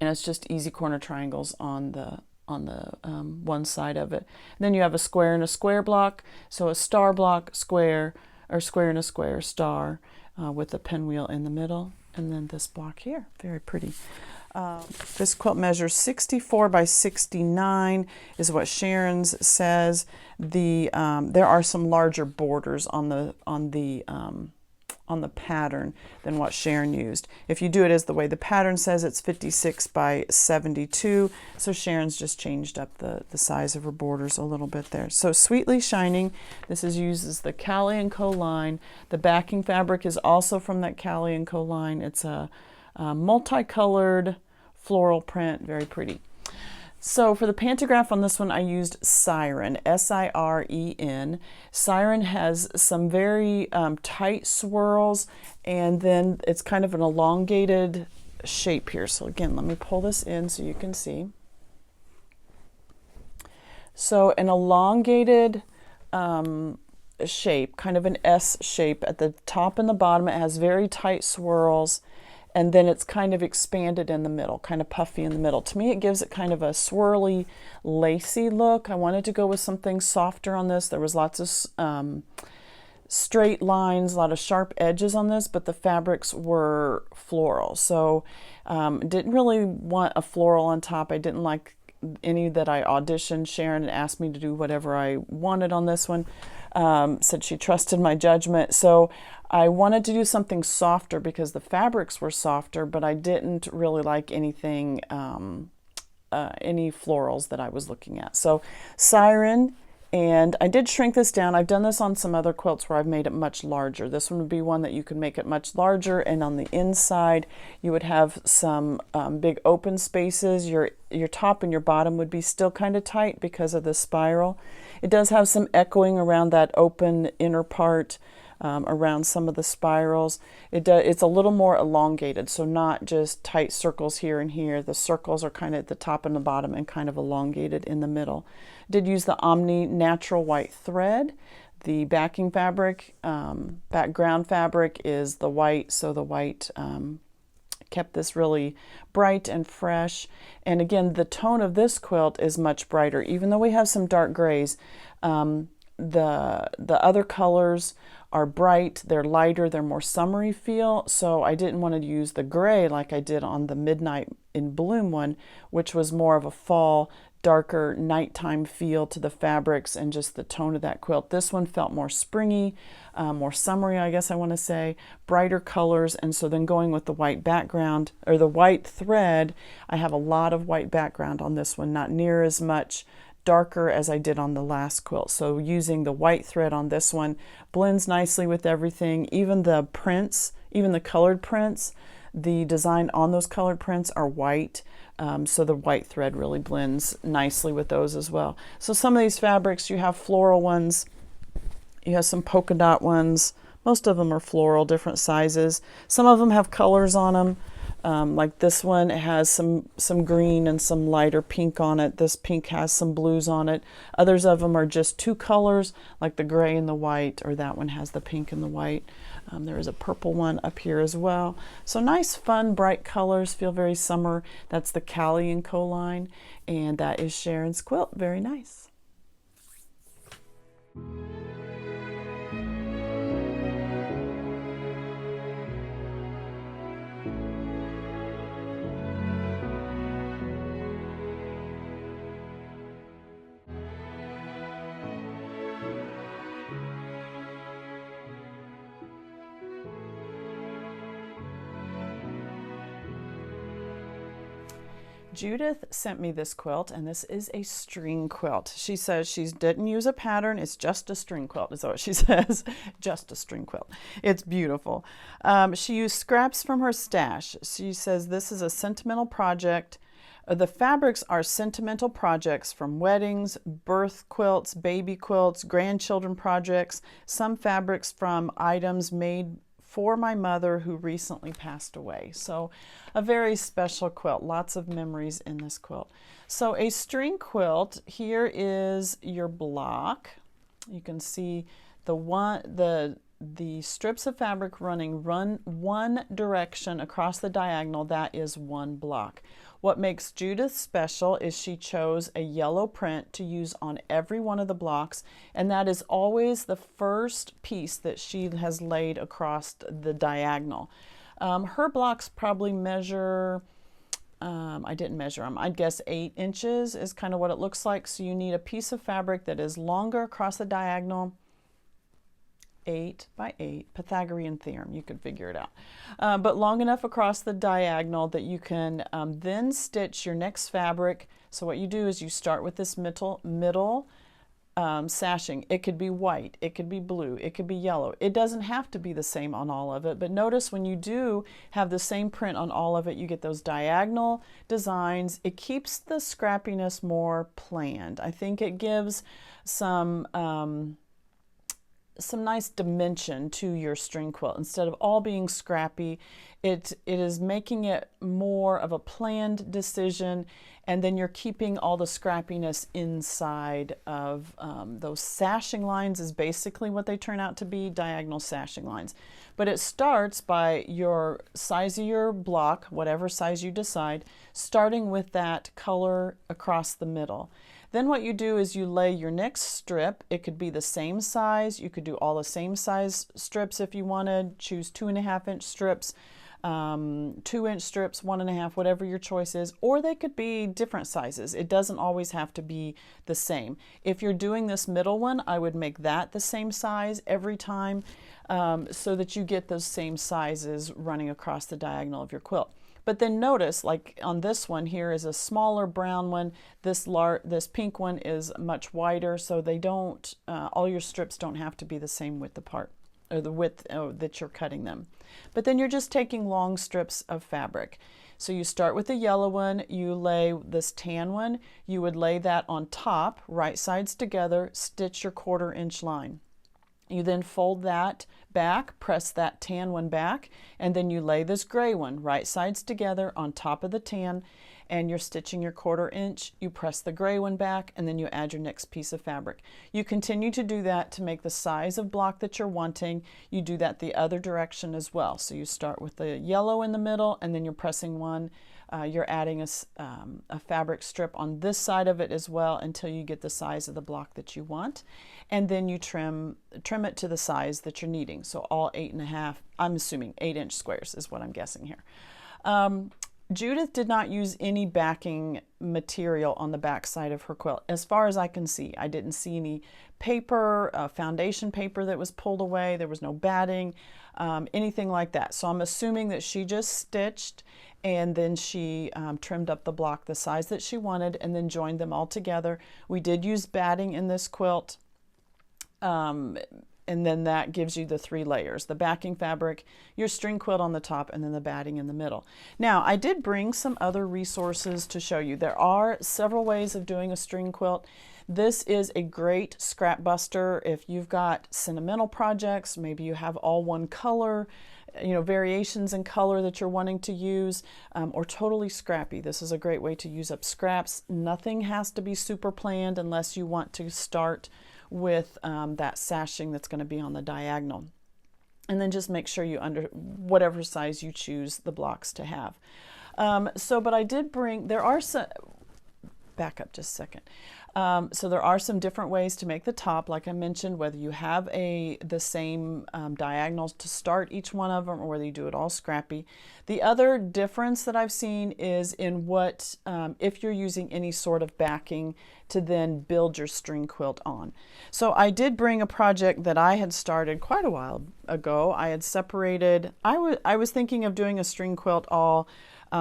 And it's just easy corner triangles on the one side of it. And then you have a square and a square block. So a star block, square, or square and a square, star, with a pinwheel in the middle. And then this block here, very pretty. This quilt measures 64 by 69 is what Sharon's says. There are some larger borders on the pattern than what Sharon used. If you do it as the way the pattern says, it's 56 by 72. So Sharon's just changed up the size of her borders a little bit there. So Sweetly Shining, this uses the Callie & Co. line. The backing fabric is also from that Callie & Co. line. It's a multicolored floral print, very pretty. So for the pantograph on this one, I used Siren, S-I-R-E-N. Siren has some very tight swirls, and then it's kind of an elongated shape here. So again, let me pull this in so you can see. So an elongated shape, kind of an S shape at the top and the bottom. It has very tight swirls. And then it's kind of expanded in the middle, kind of puffy in the middle. To me, it gives it kind of a swirly, lacy look. I wanted to go with something softer on this. There was lots of straight lines, a lot of sharp edges on this, but the fabrics were floral. So didn't really want a floral on top. I didn't like any that I auditioned. Sharon asked me to do whatever I wanted on this one. Said she trusted my judgment. So I wanted to do something softer because the fabrics were softer, but I didn't really like anything, any florals that I was looking at. So Siren And I did shrink this down. I've done this on some other quilts where I've made it much larger. This one would be one that you could make it much larger, and on the inside you would have some big open spaces. Your top and your bottom would be still kind of tight because of the spiral. It does have some echoing around that open inner part, around some of the spirals. It's a little more elongated, so not just tight circles here and here. The circles are kind of at the top and the bottom and kind of elongated in the middle. Did use the Omni natural white thread. The backing fabric, background fabric is the white, so the white kept this really bright and fresh. And again, the tone of this quilt is much brighter. Even though we have some dark grays, the other colors are bright, they're lighter, they're more summery feel, so I didn't want to use the gray like I did on the Midnight in Bloom one, which was more of a fall, darker nighttime feel to the fabrics and just the tone of that quilt. This one felt more springy, more summery, I guess I want to say, brighter colors. And so then going with the white background, or the white thread, I have a lot of white background on this one, not near as much darker as I did on the last quilt. So using the white thread on this one blends nicely with everything. Even the prints, even the colored prints, the design on those colored prints are white. So the white thread really blends nicely with those as well. So some of these fabrics, you have floral ones, you have some polka dot ones. Most of them are floral, different sizes. Some of them have colors on them. Like this one, it has some green and some lighter pink on it. This pink has some blues on it. Others of them are just two colors, like the gray and the white, or that one has the pink and the white. There is a purple one up here as well. So nice, fun, bright colors, feel very summer. That's the Callie & Co line, and that is Sharon's quilt. Very nice. Judith sent me this quilt, and this is a string quilt. She says she didn't use a pattern. It's just a string quilt, is what she says. Just a string quilt. It's beautiful. She used scraps from her stash. She says this is a sentimental project. The fabrics are sentimental projects from weddings, birth quilts, baby quilts, grandchildren projects, some fabrics from items made for my mother who recently passed away. So a very special quilt, lots of memories in this quilt. So a string quilt, here is your block. You can see the strips of fabric run one direction across the diagonal. That is one block. What makes Judith special is she chose a yellow print to use on every one of the blocks, and that is always the first piece that she has laid across the diagonal. Her blocks probably measure, I didn't measure them, I'd guess 8 inches is kind of what it looks like. So you need a piece of fabric that is longer across the diagonal, 8 by 8, Pythagorean theorem, you could figure it out. But long enough across the diagonal that you can then stitch your next fabric. So what you do is you start with this middle sashing. It could be white, it could be blue, it could be yellow. It doesn't have to be the same on all of it, but notice when you do have the same print on all of it, you get those diagonal designs. It keeps the scrappiness more planned. I think it gives some nice dimension to your string quilt. Instead of all being scrappy, it is making it more of a planned decision, and then you're keeping all the scrappiness inside of those sashing lines is basically what they turn out to be, diagonal sashing lines. But it starts by your size of your block, whatever size you decide, starting with that color across the middle. Then what you do is you lay your next strip. It could be the same size. You could do all the same size strips if you wanted. Choose 2.5-inch strips, 2-inch strips, 1.5, whatever your choice is. Or they could be different sizes. It doesn't always have to be the same. If you're doing this middle one, I would make that the same size every time so that you get those same sizes running across the diagonal of your quilt. But then notice, like on this one here is a smaller brown one. This pink one is much wider, so they don't, all your strips don't have to be the same width apart, or the width that you're cutting them. But then you're just taking long strips of fabric. So you start with the yellow one, you lay this tan one, you would lay that on top, right sides together, stitch your 1/4 inch line. You then fold that back, press that tan one back, and then you lay this gray one, right sides together on top of the tan, and you're stitching your 1/4 inch, you press the gray one back, and then you add your next piece of fabric. You continue to do that to make the size of block that you're wanting. You do that the other direction as well. So you start with the yellow in the middle, and then you're pressing one. You're adding a fabric strip on this side of it as well until you get the size of the block that you want. And then you trim it to the size that you're needing. So all 8.5, I'm assuming 8-inch squares is what I'm guessing here. Judith did not use any backing material on the back side of her quilt. As far as I can see, I didn't see any paper, foundation paper that was pulled away. There was no batting, anything like that. So I'm assuming that she just stitched and then she trimmed up the block the size that she wanted and then joined them all together. We did use batting in this quilt. And then that gives you the 3 layers, the backing fabric, your string quilt on the top, and then the batting in the middle. Now, I did bring some other resources to show you. There are several ways of doing a string quilt. This is a great scrap buster if you've got sentimental projects, maybe you have all one color, variations in color that you're wanting to use, or totally scrappy. This is a great way to use up scraps. Nothing has to be super planned unless you want to start with that sashing that's going to be on the diagonal. And then just make sure you whatever size you choose the blocks to have. But I did bring, there are some, back up just a second. So there are some different ways to make the top, like I mentioned, whether you have the same diagonals to start each one of them or whether you do it all scrappy. The other difference that I've seen is in what, if you're using any sort of backing to then build your string quilt on. So I did bring a project that I had started quite a while ago. I had separated, I was thinking of doing a string quilt all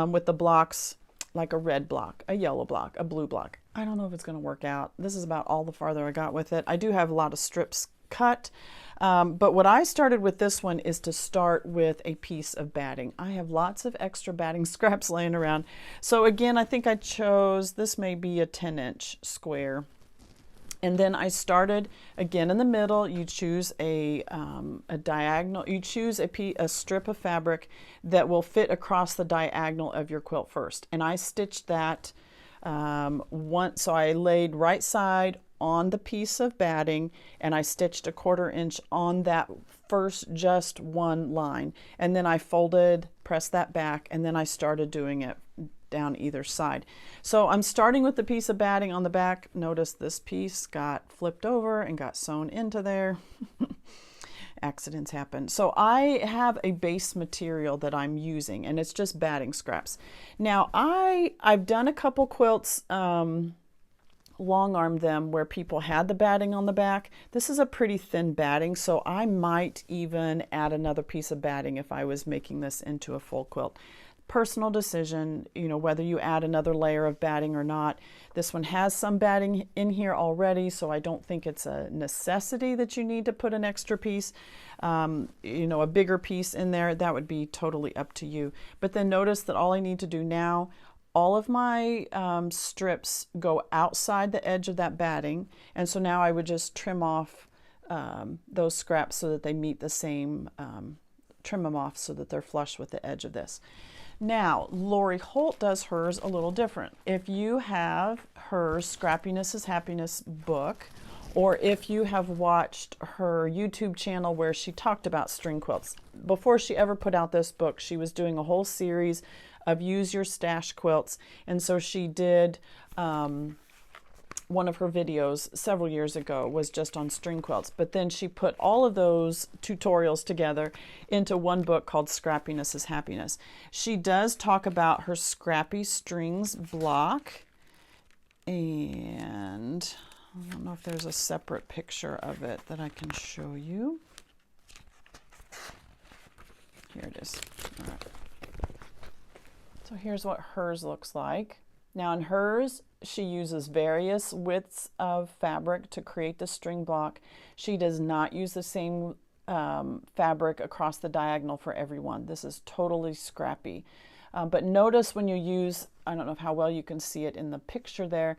with the blocks, like a red block, a yellow block, a blue block. I don't know if it's going to work out. This is about all the farther I got with it. I do have a lot of strips cut, but what I started with this one is to start with a piece of batting. I have lots of extra batting scraps laying around. So again, I think I chose, this may be a 10-inch square. And then I started again in the middle. You choose a diagonal, you choose a strip of fabric that will fit across the diagonal of your quilt first. And I stitched that once, so I laid right side on the piece of batting and I stitched a 1/4 inch on that first just one line. And then I folded, pressed that back, and then I started doing it down either side. So I'm starting with the piece of batting on the back. Notice this piece got flipped over and got sewn into there. Accidents happen. So I have a base material that I'm using and it's just batting scraps. Now I've done a couple quilts, long arm them where people had the batting on the back. This is a pretty thin batting, so I might even add another piece of batting if I was making this into a full quilt. Personal decision, whether you add another layer of batting or not. This one has some batting in here already, so I don't think it's a necessity that you need to put an extra piece, a bigger piece in there. That would be totally up to you. But then notice that all I need to do now, all of my strips go outside the edge of that batting, and so now I would just trim off those scraps so that they meet the same, trim them off so that they're flush with the edge of this. Now, Lori Holt does hers a little different. If you have her Scrappiness is Happiness book, or if you have watched her YouTube channel where she talked about string quilts, before she ever put out this book, she was doing a whole series of use your stash quilts. And so she did, one of her videos several years ago was just on string quilts, but then she put all of those tutorials together into one book called Scrappiness is Happiness. She does talk about her Scrappy Strings block, and I don't know if there's a separate picture of it that I can show you. Here it is. All right. So here's what hers looks like. Now in hers, she uses various widths of fabric to create the string block. She does not use the same fabric across the diagonal for everyone. This is totally scrappy. But notice when you use, I don't know how well you can see it in the picture there,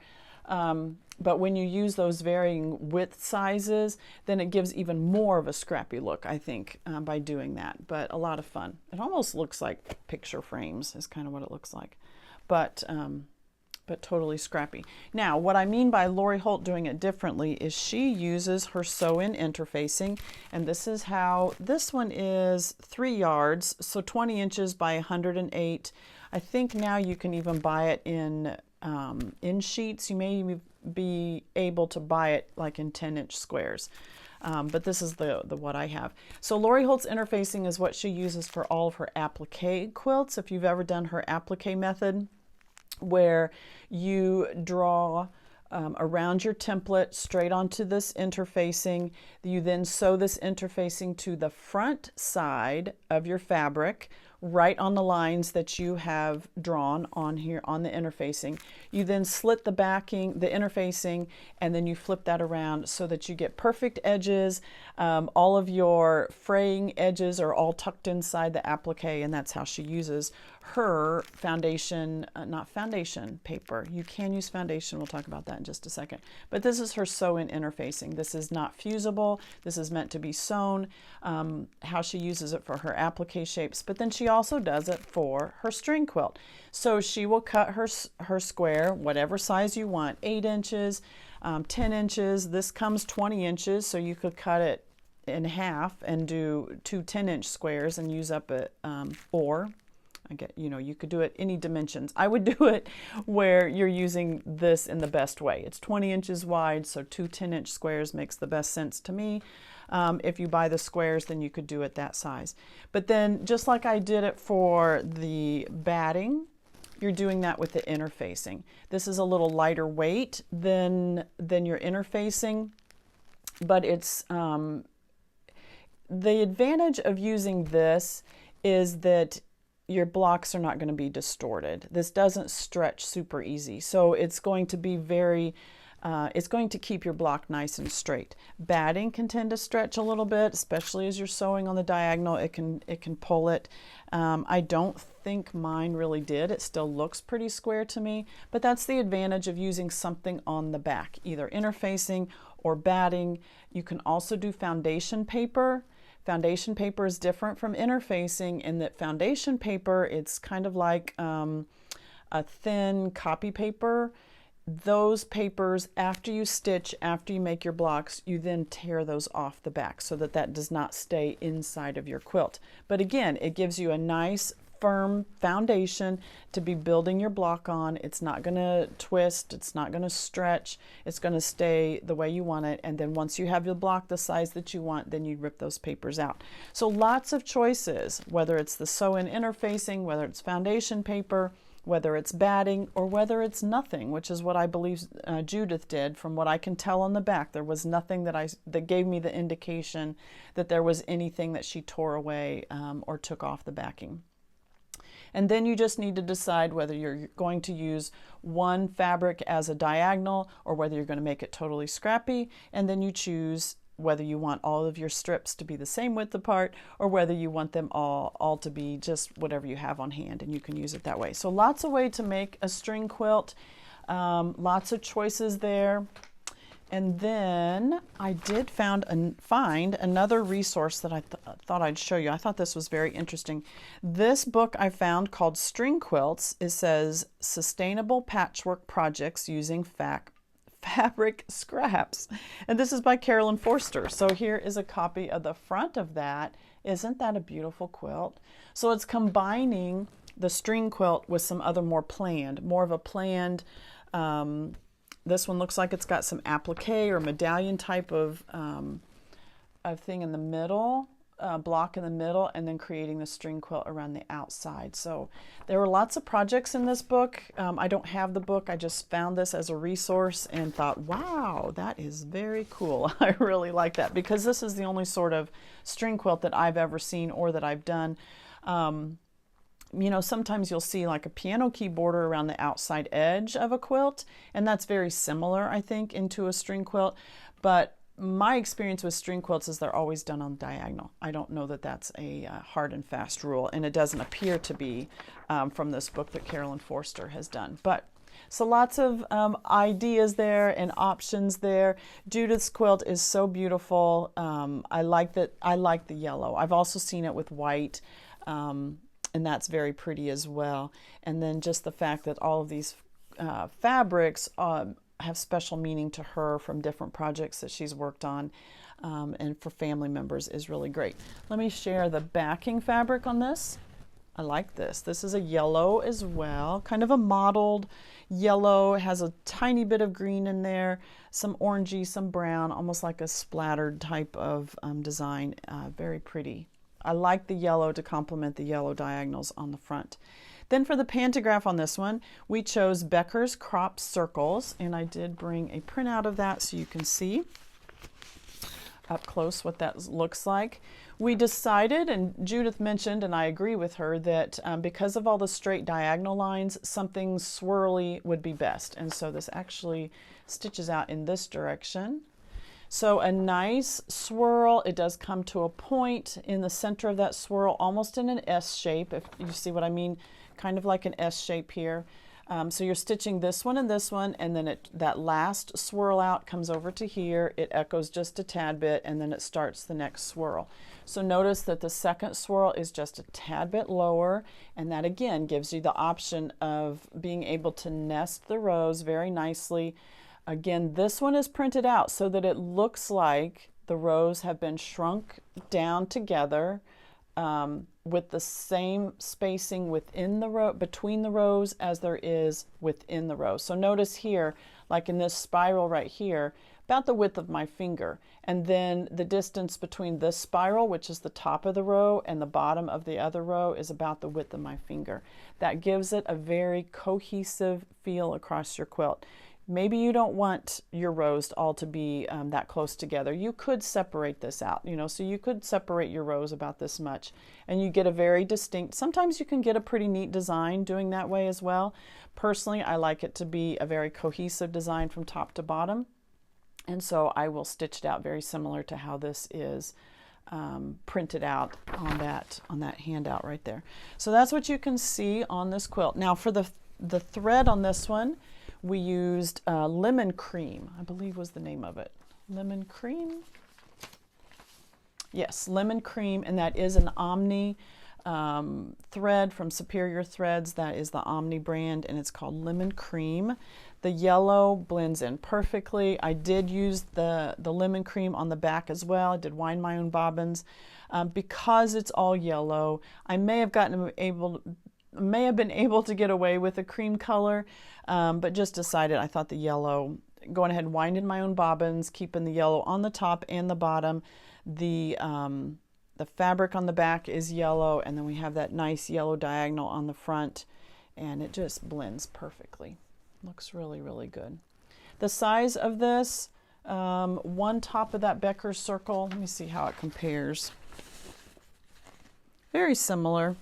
but when you use those varying width sizes, then it gives even more of a scrappy look, I think, by doing that. But a lot of fun. It almost looks like picture frames is kind of what it looks like. But totally scrappy. Now, what I mean by Lori Holt doing it differently is she uses her sew-in interfacing, and this is how, this one is 3 yards, so 20 inches by 108. I think now you can even buy it in sheets. You may be able to buy it like in 10-inch squares. But this is the what I have. So Lori Holt's interfacing is what she uses for all of her applique quilts. If you've ever done her applique method, where you draw around your template straight onto this interfacing. You then sew this interfacing to the front side of your fabric, right on the lines that you have drawn on here on the interfacing. You then slit the backing, the interfacing, and then you flip that around so that you get perfect edges. All of your fraying edges are all tucked inside the applique, and that's how she uses her foundation, not foundation paper. You can use foundation. We'll talk about that in just a second. But this is her sew-in interfacing. This is not fusible. This is meant to be sewn. How she uses it for her applique shapes, but then she also does it for her string quilt. So she will cut her square, whatever size you want, 8 inches, 10 inches. This comes 20 inches, so you could cut it in half and do 2 10-inch squares and use up it, or you could do it any dimensions. I would do it where you're using this in the best way. It's 20 inches wide, so 2 10-inch squares makes the best sense to me. If you buy the squares, then you could do it that size. But then, just like I did it for the batting, you're doing that with the interfacing. This is a little lighter weight than your interfacing, but it's the advantage of using this is that your blocks are not going to be distorted. This doesn't stretch super easy, so it's going to be it's going to keep your block nice and straight. Batting can tend to stretch a little bit, especially as you're sewing on the diagonal. It can pull it. I don't think mine really did. It still looks pretty square to me, but that's the advantage of using something on the back, either interfacing or batting. You can also do foundation paper. Foundation paper is different from interfacing in that foundation paper, it's kind of like a thin copy paper. Those papers, after you stitch, after you make your blocks, you then tear those off the back so that that does not stay inside of your quilt. But again, it gives you a nice firm foundation to be building your block on. It's not going to twist, it's not going to stretch, it's going to stay the way you want it. And then once you have your block the size that you want, then you rip those papers out. So lots of choices, whether it's the sew-in interfacing, whether it's foundation paper, whether it's batting, or whether it's nothing, which is what I believe Judith did. From what I can tell on the back, there was nothing that gave me the indication that there was anything that she tore away or took off the backing. And then you just need to decide whether you're going to use one fabric as a diagonal or whether you're going to make it totally scrappy. And then you choose whether you want all of your strips to be the same width apart or whether you want them all to be just whatever you have on hand, and you can use it that way. So lots of ways to make a string quilt, lots of choices there. And then I did find another resource that I thought I'd show you. I thought this was very interesting. This book I found called String Quilts. It says Sustainable Patchwork Projects Using Fabric Scraps. And this is by Carolyn Forster. So here is a copy of the front of that. Isn't that a beautiful quilt? So it's combining the string quilt with some other more of a planned, this one looks like it's got some applique or medallion type of thing in the middle, block in the middle, and then creating the string quilt around the outside. So there were lots of projects in this book. I don't have the book. I just found this as a resource and thought, wow, that is very cool. I really like that because this is the only sort of string quilt that I've ever seen or that I've done. you know, sometimes you'll see like a piano key border around the outside edge of a quilt, and that's very similar, I think, into a string quilt. But my experience with string quilts is they're always done on diagonal. I don't know that that's a hard and fast rule, and it doesn't appear to be from this book that Carolyn Forster has done. But so lots of ideas there and options there. Judith's quilt is so beautiful. I like that. I like the yellow. I've also seen it with white, and that's very pretty as well. And then just the fact that all of these fabrics have special meaning to her from different projects that she's worked on, and for family members is really great. Let me share the backing fabric on this. I like this. This is a yellow as well, kind of a mottled yellow. It has a tiny bit of green in there, some orangey, some brown, almost like a splattered type of design. Very pretty. I like the yellow to complement the yellow diagonals on the front. Then for the pantograph on this one, we chose Becker's Crop Circles, and I did bring a printout of that so you can see up close what that looks like. We decided, and Judith mentioned, and I agree with her, that because of all the straight diagonal lines, something swirly would be best. And so this actually stitches out in this direction. So a nice swirl. It does come to a point in the center of that swirl, almost in an S shape, if you see what I mean, kind of like an S shape here. So you're stitching this one, and then that last swirl out comes over to here. It echoes just a tad bit, and then it starts the next swirl. So notice that the second swirl is just a tad bit lower, and that again gives you the option of being able to nest the rows very nicely. Again, this one is printed out so that it looks like the rows have been shrunk down together, with the same spacing within the row, between the rows as there is within the row. So notice here, like in this spiral right here, about the width of my finger, and then the distance between this spiral, which is the top of the row, and the bottom of the other row is about the width of my finger. That gives it a very cohesive feel across your quilt. Maybe you don't want your rows all to be that close together. You could separate this out, you know, so you could separate your rows about this much, and you get a very distinct, sometimes you can get a pretty neat design doing that way as well. Personally, I like it to be a very cohesive design from top to bottom, and so I will stitch it out very similar to how this is printed out on that handout right there. So that's what you can see on this quilt. Now for the thread on this one, we used Lemon Cream, I believe was the name of it. Lemon Cream? Yes, Lemon Cream, and that is an Omni thread from Superior Threads. That is the Omni brand, and it's called Lemon Cream. The yellow blends in perfectly. I did use the Lemon Cream on the back as well. I did wind my own bobbins. Because it's all yellow, I may have been able to get away with a cream color, but just decided I thought the yellow, going ahead and winding my own bobbins, keeping the yellow on the top and the bottom. The fabric on the back is yellow, and then we have that nice yellow diagonal on the front, and it just blends perfectly. Looks really, really good. The size of this, one top of that Becker's circle, let me see how it compares. Very similar.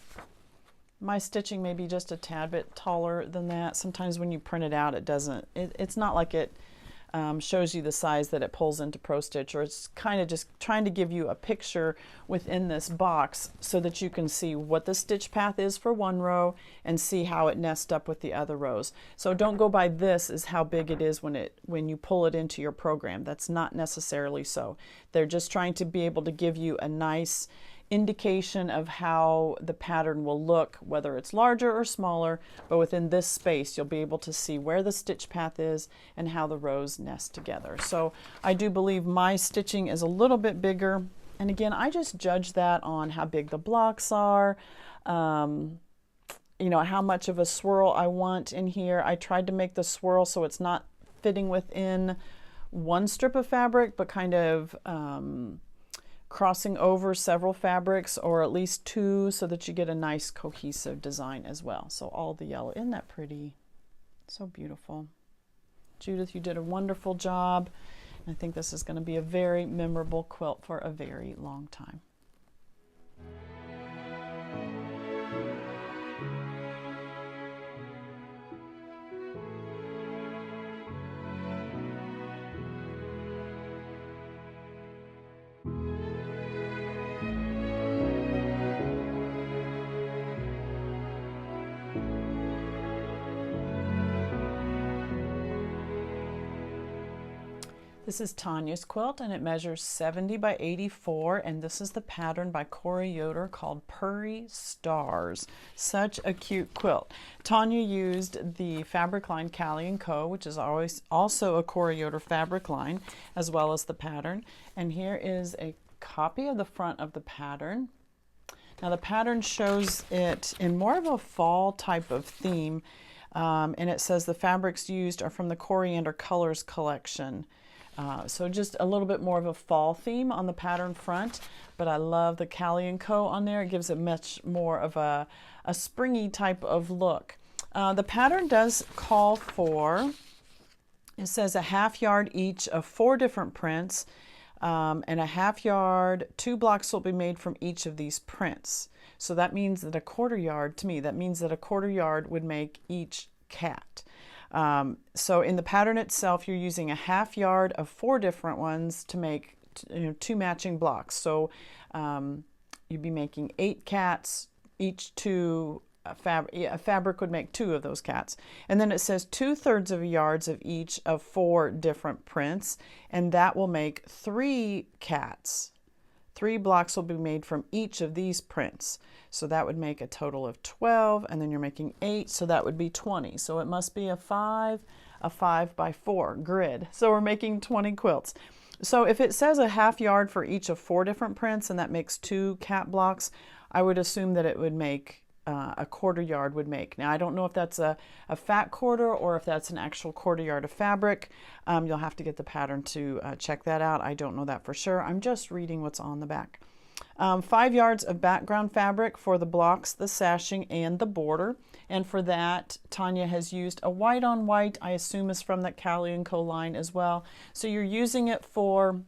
My stitching may be just a tad bit taller than that. Sometimes when you print it out, it doesn't, it's not like it shows you the size that it pulls into Pro Stitch, or it's kind of just trying to give you a picture within this box so that you can see what the stitch path is for one row and see how it nests up with the other rows. So don't go by this as how big it is when you pull it into your program. That's not necessarily so. They're just trying to be able to give you a nice indication of how the pattern will look, whether it's larger or smaller, but within this space you'll be able to see where the stitch path is and how the rows nest together. So I do believe my stitching is a little bit bigger, and again, I just judge that on how big the blocks are, you know, how much of a swirl I want in here. I tried to make the swirl so it's not fitting within one strip of fabric, but kind of crossing over several fabrics, or at least two, so that you get a nice cohesive design as well. So all the yellow, isn't that pretty? So beautiful. Judith, you did a wonderful job. I think this is going to be a very memorable quilt for a very long time. This is Tonya's quilt, and it measures 70 by 84, and this is the pattern by Yoder called Purry Stars. Such a cute quilt. Tonya used the fabric line Callie & Co., which is always also a Yoder fabric line, as well as the pattern. And here is a copy of the front of the pattern. Now the pattern shows it in more of a fall type of theme, and it says the fabrics used are from the Coriander Colors collection. So just a little bit more of a fall theme on the pattern front, but I love the Callie & Co. on there. It gives it much more of a springy type of look. The pattern does call for, it says a ½ yard each of 4 different prints, and a ½ yard, 2 blocks will be made from each of these prints. So that means that a ¼ yard, to me, that means that a ¼ yard would make each cat. So in the pattern itself, you're using a ½ yard of 4 different ones to make 2 matching blocks. So you'd be making 8 cats, each 2, a fabric would make 2 of those cats. And then it says 2/3 of yards of each of 4 different prints, and that will make 3 cats. 3 blocks will be made from each of these prints. So that would make a total of 12, and then you're making 8, so that would be 20. So it must be a 5 by 4 grid. So we're making 20 quilts. So if it says a ½ yard for each of 4 different prints, and that makes 2 cat blocks, I would assume that it would make a ¼ yard would make. Now I don't know if that's a fat quarter or if that's an actual ¼ yard of fabric. You'll have to get the pattern to check that out. I don't know that for sure. I'm just reading what's on the back. 5 yards of background fabric for the blocks, the sashing, and the border. And for that, Tonya has used a white on white, I assume is from that Callie & Co. line as well. So you're using it for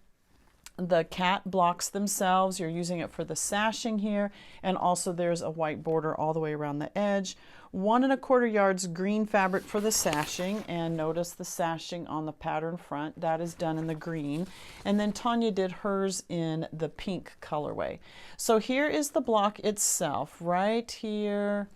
the cat blocks themselves, you're using it for the sashing here, and also there's a white border all the way around the edge. 1 1/4 yards green fabric for the sashing, and notice the sashing on the pattern front, that is done in the green. And then Tonya did hers in the pink colorway. So here is the block itself, right here.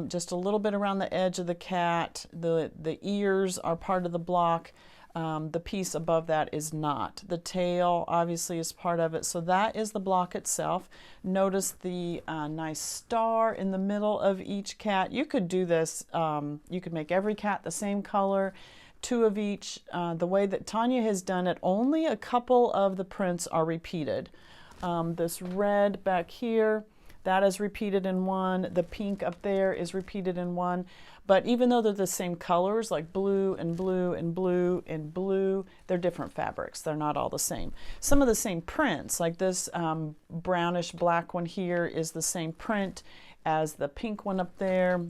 Just a little bit around the edge of the cat. The ears are part of the block. The piece above that is not. The tail obviously is part of it. So that is the block itself. Notice the nice star in the middle of each cat. You could do this, you could make every cat the same color, 2 of each. The way that Tonya has done it, only a couple of the prints are repeated. This red back here, that is repeated in 1. The pink up there is repeated in 1. But even though they're the same colors, like blue and blue and blue and blue, they're different fabrics. They're not all the same. Some of the same prints, like this brownish black one here is the same print as the pink one up there.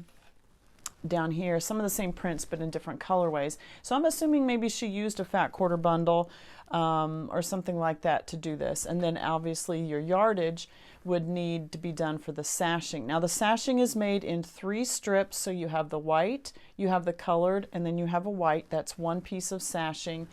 Down here, some of the same prints but in different colorways. So I'm assuming maybe she used a fat quarter bundle or something like that to do this. And then obviously your yardage would need to be done for the sashing. Now the sashing is made in 3 strips, so you have the white, you have the colored, and then you have a white. That's 1 piece of sashing.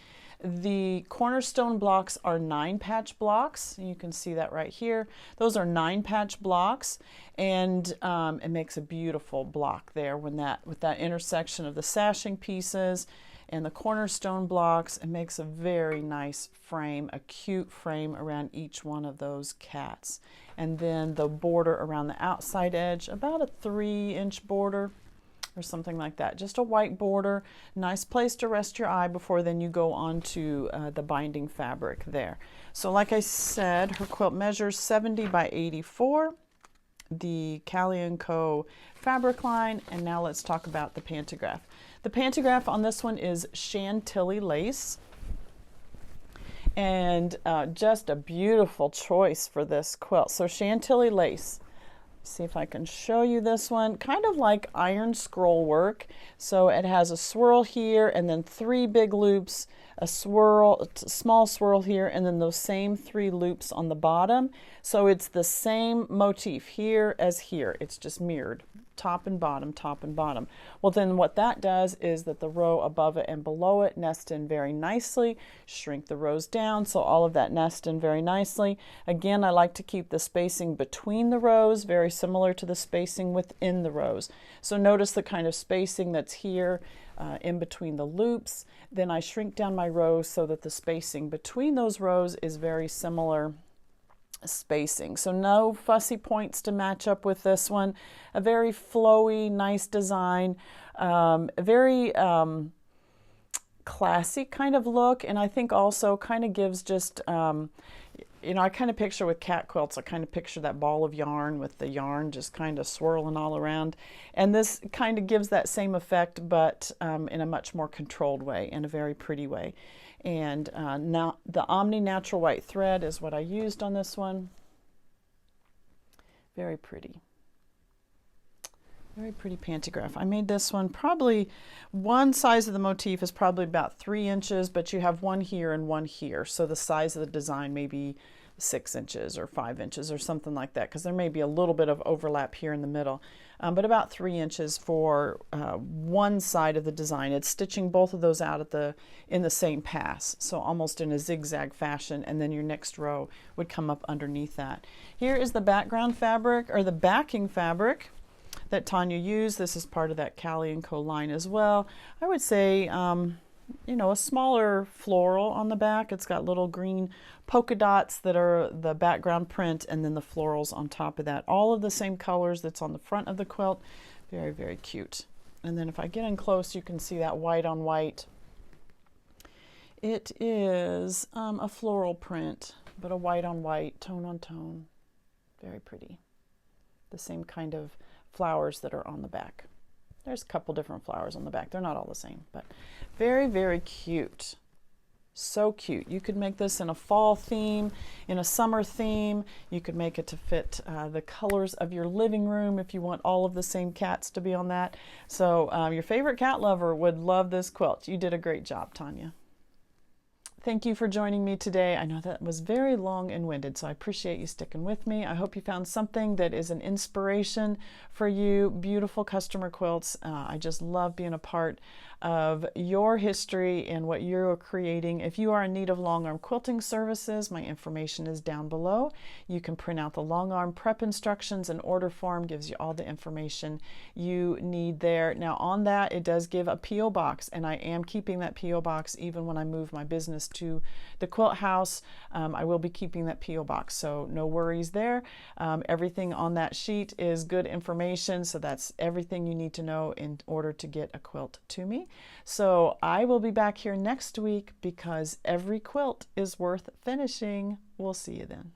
The cornerstone blocks are 9 patch blocks. You can see that right here. Those are 9 patch blocks, and it makes a beautiful block there when with that intersection of the sashing pieces and the cornerstone blocks. It makes a very nice frame, a cute frame around each one of those cats. And then the border around the outside edge, about a 3-inch border or something like that. Just a white border, nice place to rest your eye before then you go on to the binding fabric there. So like I said, her quilt measures 70 by 84, the Callie & Co. fabric line, and now let's talk about the pantograph. The pantograph on this one is Chantilly lace, and just a beautiful choice for this quilt. So Chantilly lace. See if I can show you this one. Kind of like iron scroll work. So it has a swirl here and then 3 big loops, a swirl, a small swirl here, and then those same 3 loops on the bottom. So it's the same motif here as here. It's just mirrored. Top and bottom, top and bottom. Well, then what that does is that the row above it and below it nest in very nicely. Shrink the rows down so all of that nest in very nicely. Again, I like to keep the spacing between the rows very similar to the spacing within the rows. So notice the kind of spacing that's here in between the loops. Then I shrink down my rows so that the spacing between those rows is very similar spacing. So no fussy points to match up with this one. A very flowy, nice design, a very classy kind of look, and I think also kind of gives just, you know, I kind of picture with cat quilts, I kind of picture that ball of yarn with the yarn just kind of swirling all around. And this kind of gives that same effect, but in a much more controlled way, in a very pretty way. And now the Omni Natural White thread is what I used on this one. Very pretty. Very pretty pantograph. I made this one probably, one size of the motif is probably about 3 inches, but you have one here and one here. So the size of the design may be 6 inches or 5 inches or something like that, because there may be a little bit of overlap here in the middle. But about 3 inches for one side of the design. It's stitching both of those out at in the same pass, so almost in a zigzag fashion, and then your next row would come up underneath that. Here is the background fabric, or the backing fabric that Tonya used. This is part of that Callie & Co line as well. I would say, you know, a smaller floral on the back. It's got little green polka dots that are the background print, and then the florals on top of that. All of the same colors that's on the front of the quilt. Very, very cute. And then if I get in close, you can see that white on white. It is a floral print, but a white on white, tone on tone. Very pretty. The same kind of flowers that are on the back. There's a couple different flowers on the back. They're not all the same, but very, very cute. So cute. You could make this in a fall theme, in a summer theme. You could make it to fit the colors of your living room if you want all of the same cats to be on that. So your favorite cat lover would love this quilt. You did a great job, Tonya. Thank you for joining me today. I know that was very long and winded, so I appreciate you sticking with me. I hope you found something that is an inspiration for you. Beautiful customer quilts. I just love being a part of your history and what you're creating. If you are in need of long arm quilting services, my information is down below. You can print out the long arm prep instructions, and order form gives you all the information you need there. Now on that, it does give a P.O. box, and I am keeping that P.O. box even when I move my business to the quilt house. I will be keeping that P.O. box, so no worries there. Everything on that sheet is good information, so that's everything you need to know in order to get a quilt to me. So I will be back here next week, because every quilt is worth finishing. We'll see you then.